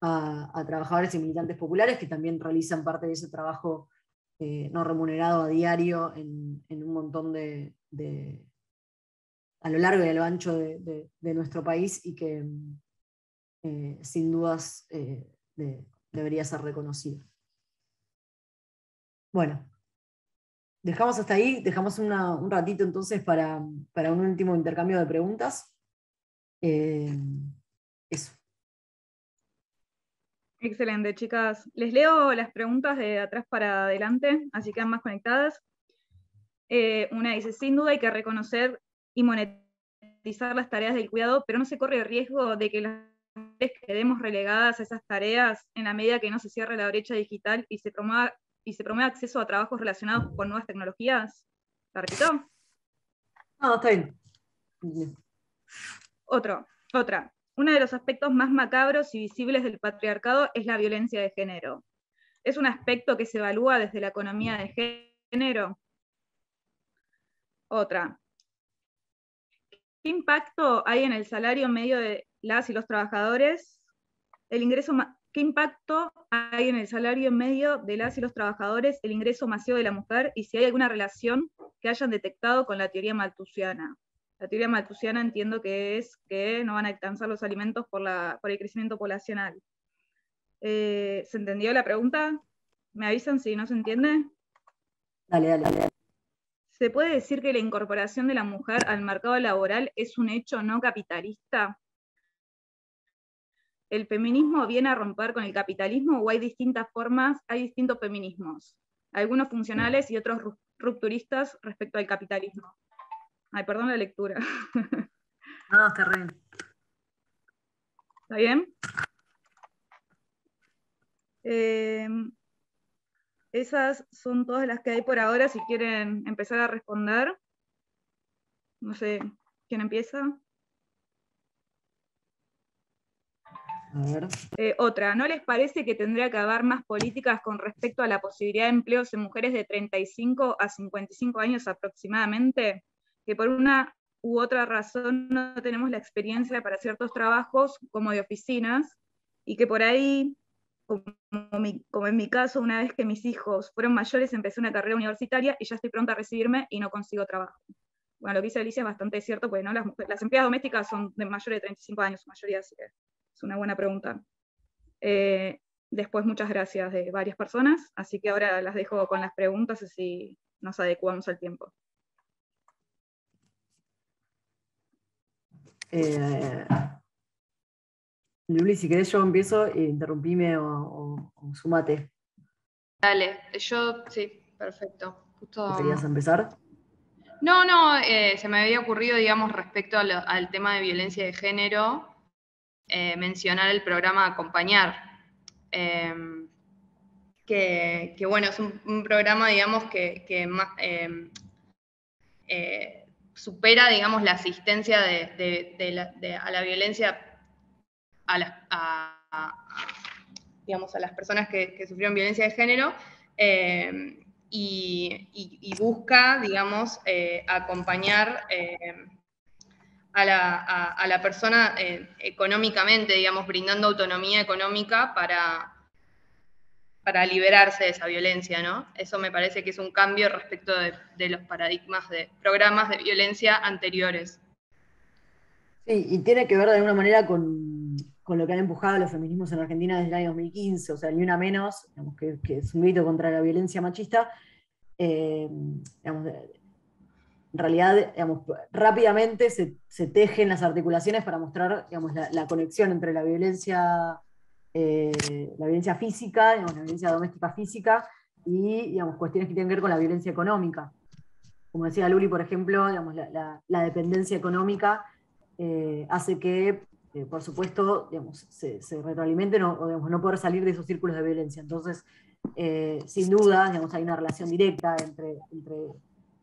a trabajadores y militantes populares, que también realizan parte de ese trabajo no remunerado a diario en un montón a lo largo y a lo ancho de nuestro país, y que sin dudas debería ser reconocido. Bueno, dejamos hasta ahí, dejamos un ratito entonces para un último intercambio de preguntas. Eso. Excelente, chicas. Les leo las preguntas de atrás para adelante, así quedan más conectadas. Una dice: sin duda hay que reconocer y monetizar las tareas del cuidado, pero no se corre el riesgo de que las mujeres quedemos relegadas a esas tareas en la medida que no se cierre la brecha digital y se promueva acceso a trabajos relacionados con nuevas tecnologías. ¿La repito? No, está bien. Otra. Uno de los aspectos más macabros y visibles del patriarcado es la violencia de género. ¿Es un aspecto que se evalúa desde la economía de género? Otra. ¿Qué impacto hay en el salario medio de las y los trabajadores? ¿Qué impacto hay en el salario medio de las y los trabajadores el ingreso masivo de la mujer, y si hay alguna relación que hayan detectado con la teoría malthusiana? La teoría malthusiana entiendo que es que no van a alcanzar los alimentos por el crecimiento poblacional. ¿Se entendió la pregunta? ¿Me avisan si no se entiende? Dale. ¿Se puede decir que la incorporación de la mujer al mercado laboral es un hecho no capitalista? ¿El feminismo viene a romper con el capitalismo, o hay distintas formas, hay distintos feminismos? Algunos funcionales y otros rupturistas respecto al capitalismo. Ay, perdón la lectura. No, está re bien. ¿Está bien? Esas son todas las que hay por ahora, si quieren empezar a responder. No sé, ¿quién empieza? A ver. Otra, ¿no les parece que tendría que haber más políticas con respecto a la posibilidad de empleos en mujeres de 35 a 55 años aproximadamente? Que por una u otra razón no tenemos la experiencia para ciertos trabajos como de oficinas, y que por ahí, como en mi caso, una vez que mis hijos fueron mayores, empecé una carrera universitaria y ya estoy pronta a recibirme y no consigo trabajo. Bueno, lo que dice Alicia es bastante cierto, porque ¿no? las empleadas domésticas son de mayores de 35 años, su mayoría, así que es una buena pregunta. Después, muchas gracias de varias personas, así que ahora las dejo con las preguntas, así nos adecuamos al tiempo. Luli, si querés yo empiezo, interrumpime o sumate. Dale, yo sí, perfecto. Justo... ¿Querías empezar? No, se me había ocurrido, digamos, respecto al tema de violencia de género, mencionar el programa Acompañar, que bueno, es un programa, digamos, que más, supera, digamos, la asistencia a la violencia digamos, a las personas que sufrieron violencia de género, y busca, digamos, acompañar a la persona económicamente, digamos, brindando autonomía económica para liberarse de esa violencia, ¿no? Eso me parece que es un cambio respecto de los paradigmas de programas de violencia anteriores. Sí, y tiene que ver de alguna manera con lo que han empujado los feminismos en Argentina desde el año 2015, o sea, Ni Una Menos, digamos, que es un grito contra la violencia machista. Digamos, en realidad, digamos, rápidamente se tejen las articulaciones para mostrar, digamos, la conexión entre la violencia física, digamos, la violencia doméstica física, y, digamos, cuestiones que tienen que ver con la violencia económica. Como decía Luli, por ejemplo, digamos, la dependencia económica hace que, por supuesto, digamos, se retroalimenten o digamos, no poder salir de esos círculos de violencia. Entonces, sin duda, digamos, hay una relación directa entre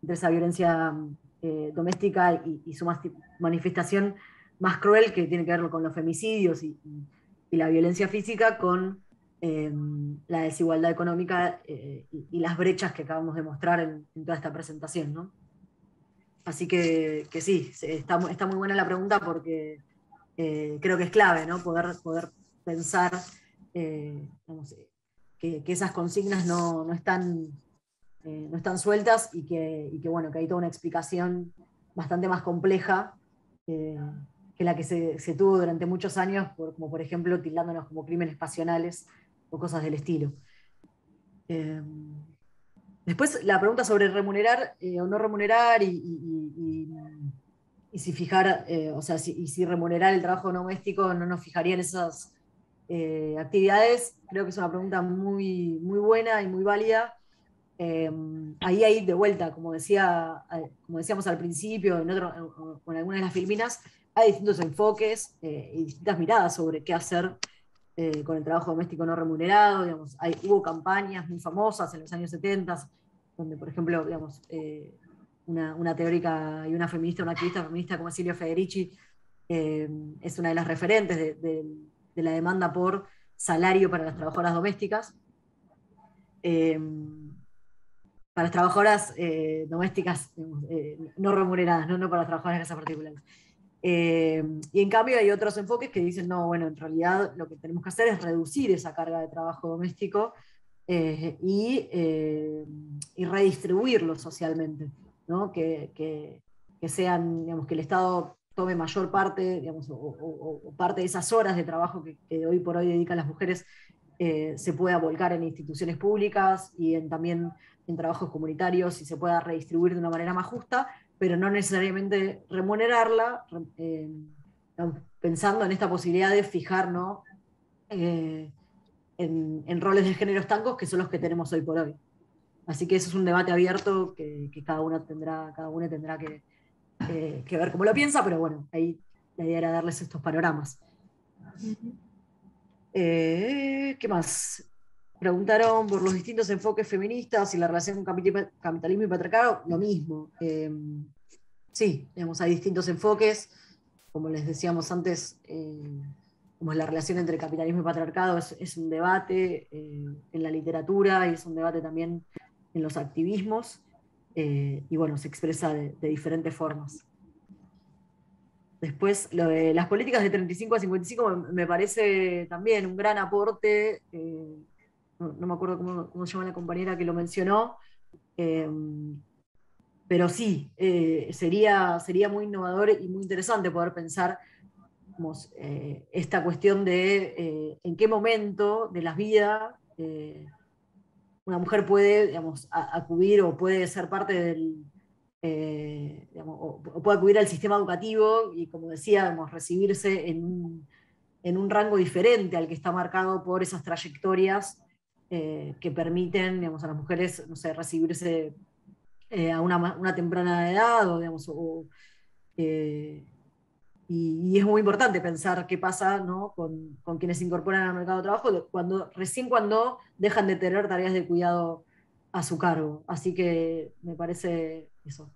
esa violencia doméstica y su manifestación más cruel, que tiene que ver con los femicidios y la violencia física, con la desigualdad económica y las brechas que acabamos de mostrar en toda esta presentación, ¿no? Así que sí, está muy buena la pregunta, porque creo que es clave, ¿no? Poder pensar digamos, que esas consignas no están sueltas, y que bueno, que hay toda una explicación bastante más compleja que la que se tuvo durante muchos años, como por ejemplo tildándonos como crímenes pasionales o cosas del estilo. Después la pregunta sobre remunerar o no remunerar, y si fijar, o sea, si remunerar el trabajo doméstico no nos fijaría en esas actividades, creo que es una pregunta muy, muy buena y muy válida. Ahí hay de vuelta, como decíamos al principio, en algunas de las filminas, hay distintos enfoques y distintas miradas sobre qué hacer con el trabajo doméstico no remunerado. Digamos, hubo campañas muy famosas en los años 70, donde, por ejemplo, digamos, una teórica y una activista feminista como Silvia Federici es una de las referentes de la demanda por salario para las trabajadoras domésticas. Para las trabajadoras domésticas no remuneradas, no para las trabajadoras de casas particulares. Y en cambio hay otros enfoques que dicen, no, bueno, en realidad lo que tenemos que hacer es reducir esa carga de trabajo doméstico y redistribuirlo socialmente, ¿no? Que sean, digamos, que el Estado tome mayor parte, digamos, o parte de esas horas de trabajo que hoy por hoy dedican las mujeres, se pueda volcar en instituciones públicas y también en trabajos comunitarios, y se pueda redistribuir de una manera más justa, pero no necesariamente remunerarla, pensando en esta posibilidad de fijar, ¿no? En roles de género estancos, que son los que tenemos hoy por hoy. Así que eso es un debate abierto que cada uno tendrá que ver cómo lo piensa, pero bueno, ahí la idea era darles estos panoramas. ¿Qué más? Preguntaron por los distintos enfoques feministas y la relación con capitalismo y patriarcado. Lo mismo. Sí, digamos, hay distintos enfoques. Como les decíamos antes, como la relación entre capitalismo y patriarcado es un debate en la literatura y es un debate también en los activismos. Y bueno, se expresa de diferentes formas. Después, lo de las políticas de 35 a 55 me parece también un gran aporte. No me acuerdo cómo se llama la compañera que lo mencionó, pero sí, sería muy innovador y muy interesante poder pensar digamos, esta cuestión de en qué momento de la vida una mujer puede digamos, acudir o puede ser parte del, digamos, o puede acudir al sistema educativo y, como decía, digamos, recibirse en un rango diferente al que está marcado por esas trayectorias que permiten, digamos, a las mujeres, no sé, recibirse a una temprana edad, o, digamos, y es muy importante pensar qué pasa, ¿no? con quienes se incorporan al mercado de trabajo recién cuando dejan de tener tareas de cuidado a su cargo. Así que me parece eso,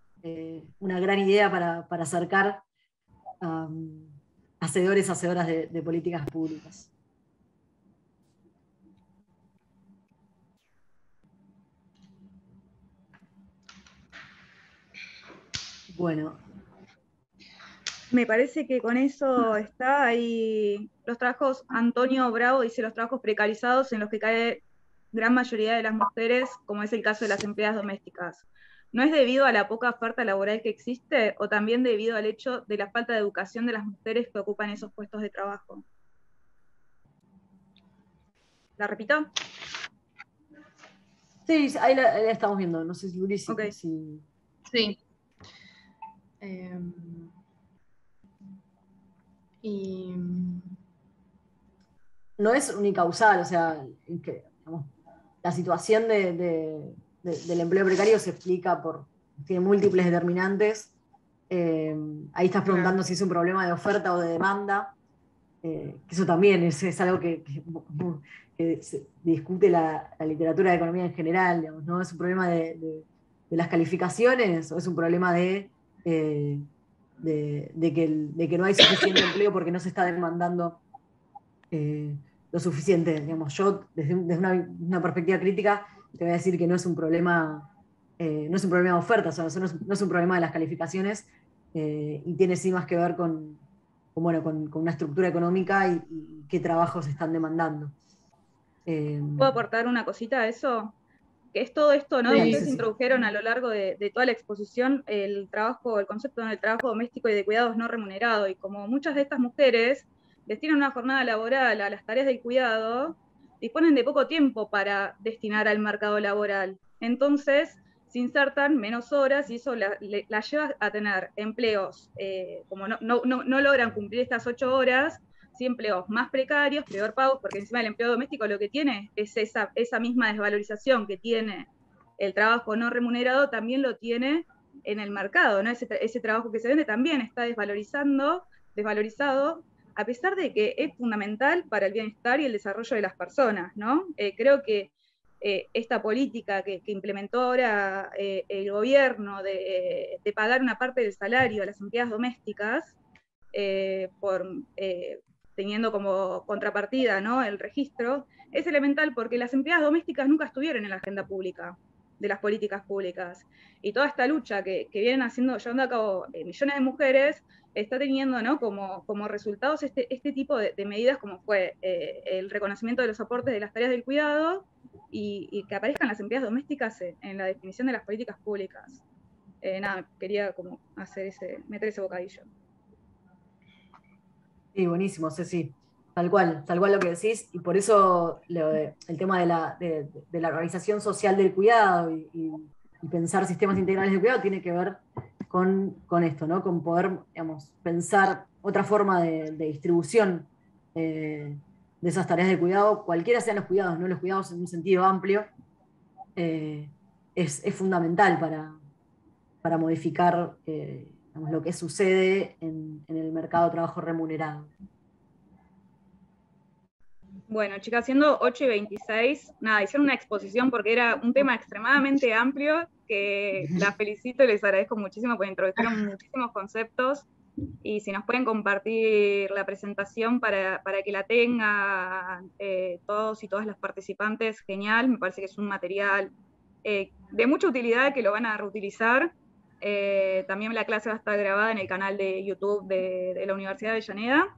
una gran idea para acercar a hacedores, hacedoras de políticas públicas. Bueno. Me parece que con eso está ahí los trabajos. Antonio Bravo dice los trabajos precarizados en los que cae gran mayoría de las mujeres, como es el caso de las empleadas domésticas. ¿No es debido a la poca oferta laboral que existe o también debido al hecho de la falta de educación de las mujeres que ocupan esos puestos de trabajo? ¿La repito? Sí, ahí la estamos viendo. No sé si Luli, Okay. Sí. Y no es unicausal, o sea, digamos, la situación del empleo precario se explica tiene múltiples determinantes. Ahí estás preguntando si es un problema de oferta o de demanda, que eso también es algo que se discute la literatura de economía en general, digamos, ¿no? ¿Es un problema de las calificaciones o es un problema de que no hay suficiente empleo porque no se está demandando lo suficiente? Digamos, yo desde una perspectiva crítica te voy a decir que no es un problema, no es un problema de oferta, o sea, no es un problema de las calificaciones, y tiene sí más que ver con una estructura económica y qué trabajos están demandando. ¿Puedo aportar una cosita a eso? Que es todo esto, ¿no? Sí, Ustedes sí. introdujeron a lo largo de toda la exposición el concepto del trabajo doméstico y de cuidados no remunerado, y como muchas de estas mujeres destinan una jornada laboral a las tareas del cuidado, disponen de poco tiempo para destinar al mercado laboral. Entonces, se insertan menos horas y eso la lleva a tener empleos, como no logran cumplir estas 8 horas, sí, empleos más precarios, peor pagos, porque encima el empleo doméstico lo que tiene es esa misma desvalorización que tiene el trabajo no remunerado, también lo tiene en el mercado, ¿no? Ese trabajo que se vende también está desvalorizado, a pesar de que es fundamental para el bienestar y el desarrollo de las personas, ¿no? Creo que esta política que implementó ahora el gobierno de pagar una parte del salario a las empleadas domésticas, teniendo como contrapartida, ¿no?, el registro, es elemental porque las empleadas domésticas nunca estuvieron en la agenda pública de las políticas públicas. Y toda esta lucha que vienen llevando a cabo millones de mujeres está teniendo, ¿no?, como resultados este tipo de medidas, como fue el reconocimiento de los aportes de las tareas del cuidado y que aparezcan las empleadas domésticas en la definición de las políticas públicas. Nada, quería como meter ese bocadillo. Sí, buenísimo, Ceci. Tal cual lo que decís, y por eso el tema de la organización social del cuidado y pensar sistemas integrales de cuidado tiene que ver con esto, ¿no? Con poder, digamos, pensar otra forma de distribución de esas tareas de cuidado, cualquiera sean los cuidados, ¿no? Los cuidados en un sentido amplio, es fundamental para modificar digamos, lo que sucede en el mercado de trabajo remunerado. Bueno, chicas, siendo 8:26, nada, hicieron una exposición porque era un tema extremadamente amplio, que las felicito y les agradezco muchísimo porque introdujeron muchísimos conceptos, y si nos pueden compartir la presentación para que la tengan todos y todas las participantes, genial, me parece que es un material de mucha utilidad que lo van a reutilizar. También la clase va a estar grabada en el canal de YouTube de la Universidad de Avellaneda.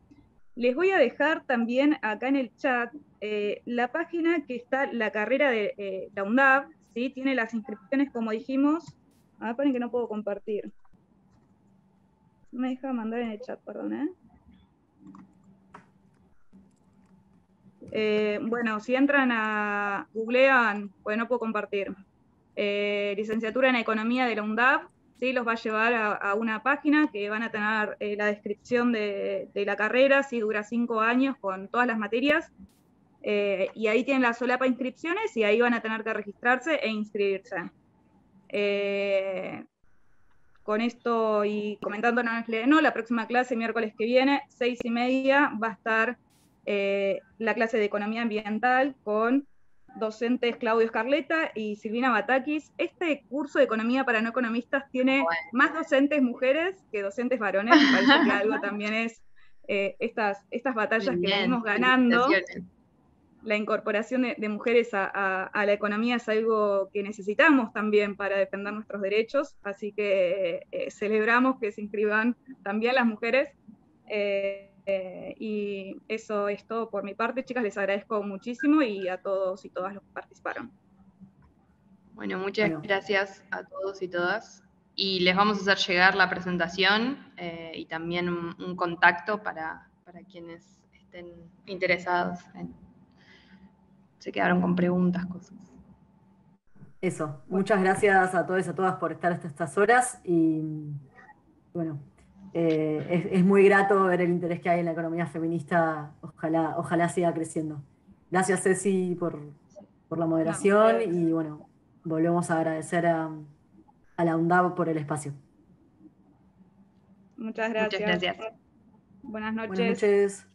Les voy a dejar también acá en el chat la página que está, la carrera de la UNDAV, ¿sí? Tiene las inscripciones, como dijimos. A ver, paren que no puedo compartir. No me deja mandar en el chat, perdón, bueno, si entran a googlean, pues no puedo compartir. Licenciatura en Economía de la UNDAV, ¿sí? Los va a llevar a una página que van a tener la descripción de la carrera, ¿sí? Dura 5 años con todas las materias, y ahí tienen la solapa inscripciones y ahí van a tener que registrarse e inscribirse. Con esto y comentándonos, no, la próxima clase, miércoles que viene, 6:30, va a estar la clase de Economía Ambiental con docentes Claudio Escarleta y Silvina Batakis. Este curso de Economía para no economistas tiene más docentes mujeres que docentes varones, me parece que algo también es estas batallas que venimos ganando. La incorporación de mujeres a la economía es algo que necesitamos también para defender nuestros derechos, así que celebramos que se inscriban también las mujeres. Y eso es todo por mi parte, chicas, les agradezco muchísimo y a todos y todas los que participaron. Bueno, muchas gracias a todos y todas. Y les vamos a hacer llegar la presentación y también un contacto para quienes estén interesados. Se quedaron con preguntas, cosas. Eso, muchas gracias a todos y a todas por estar hasta estas horas y bueno, es muy grato ver el interés que hay en la economía feminista, ojalá siga creciendo. Gracias Ceci por la moderación y bueno, volvemos a agradecer a la UNDAV por el espacio. Muchas gracias. Muchas gracias. Buenas noches. Buenas noches.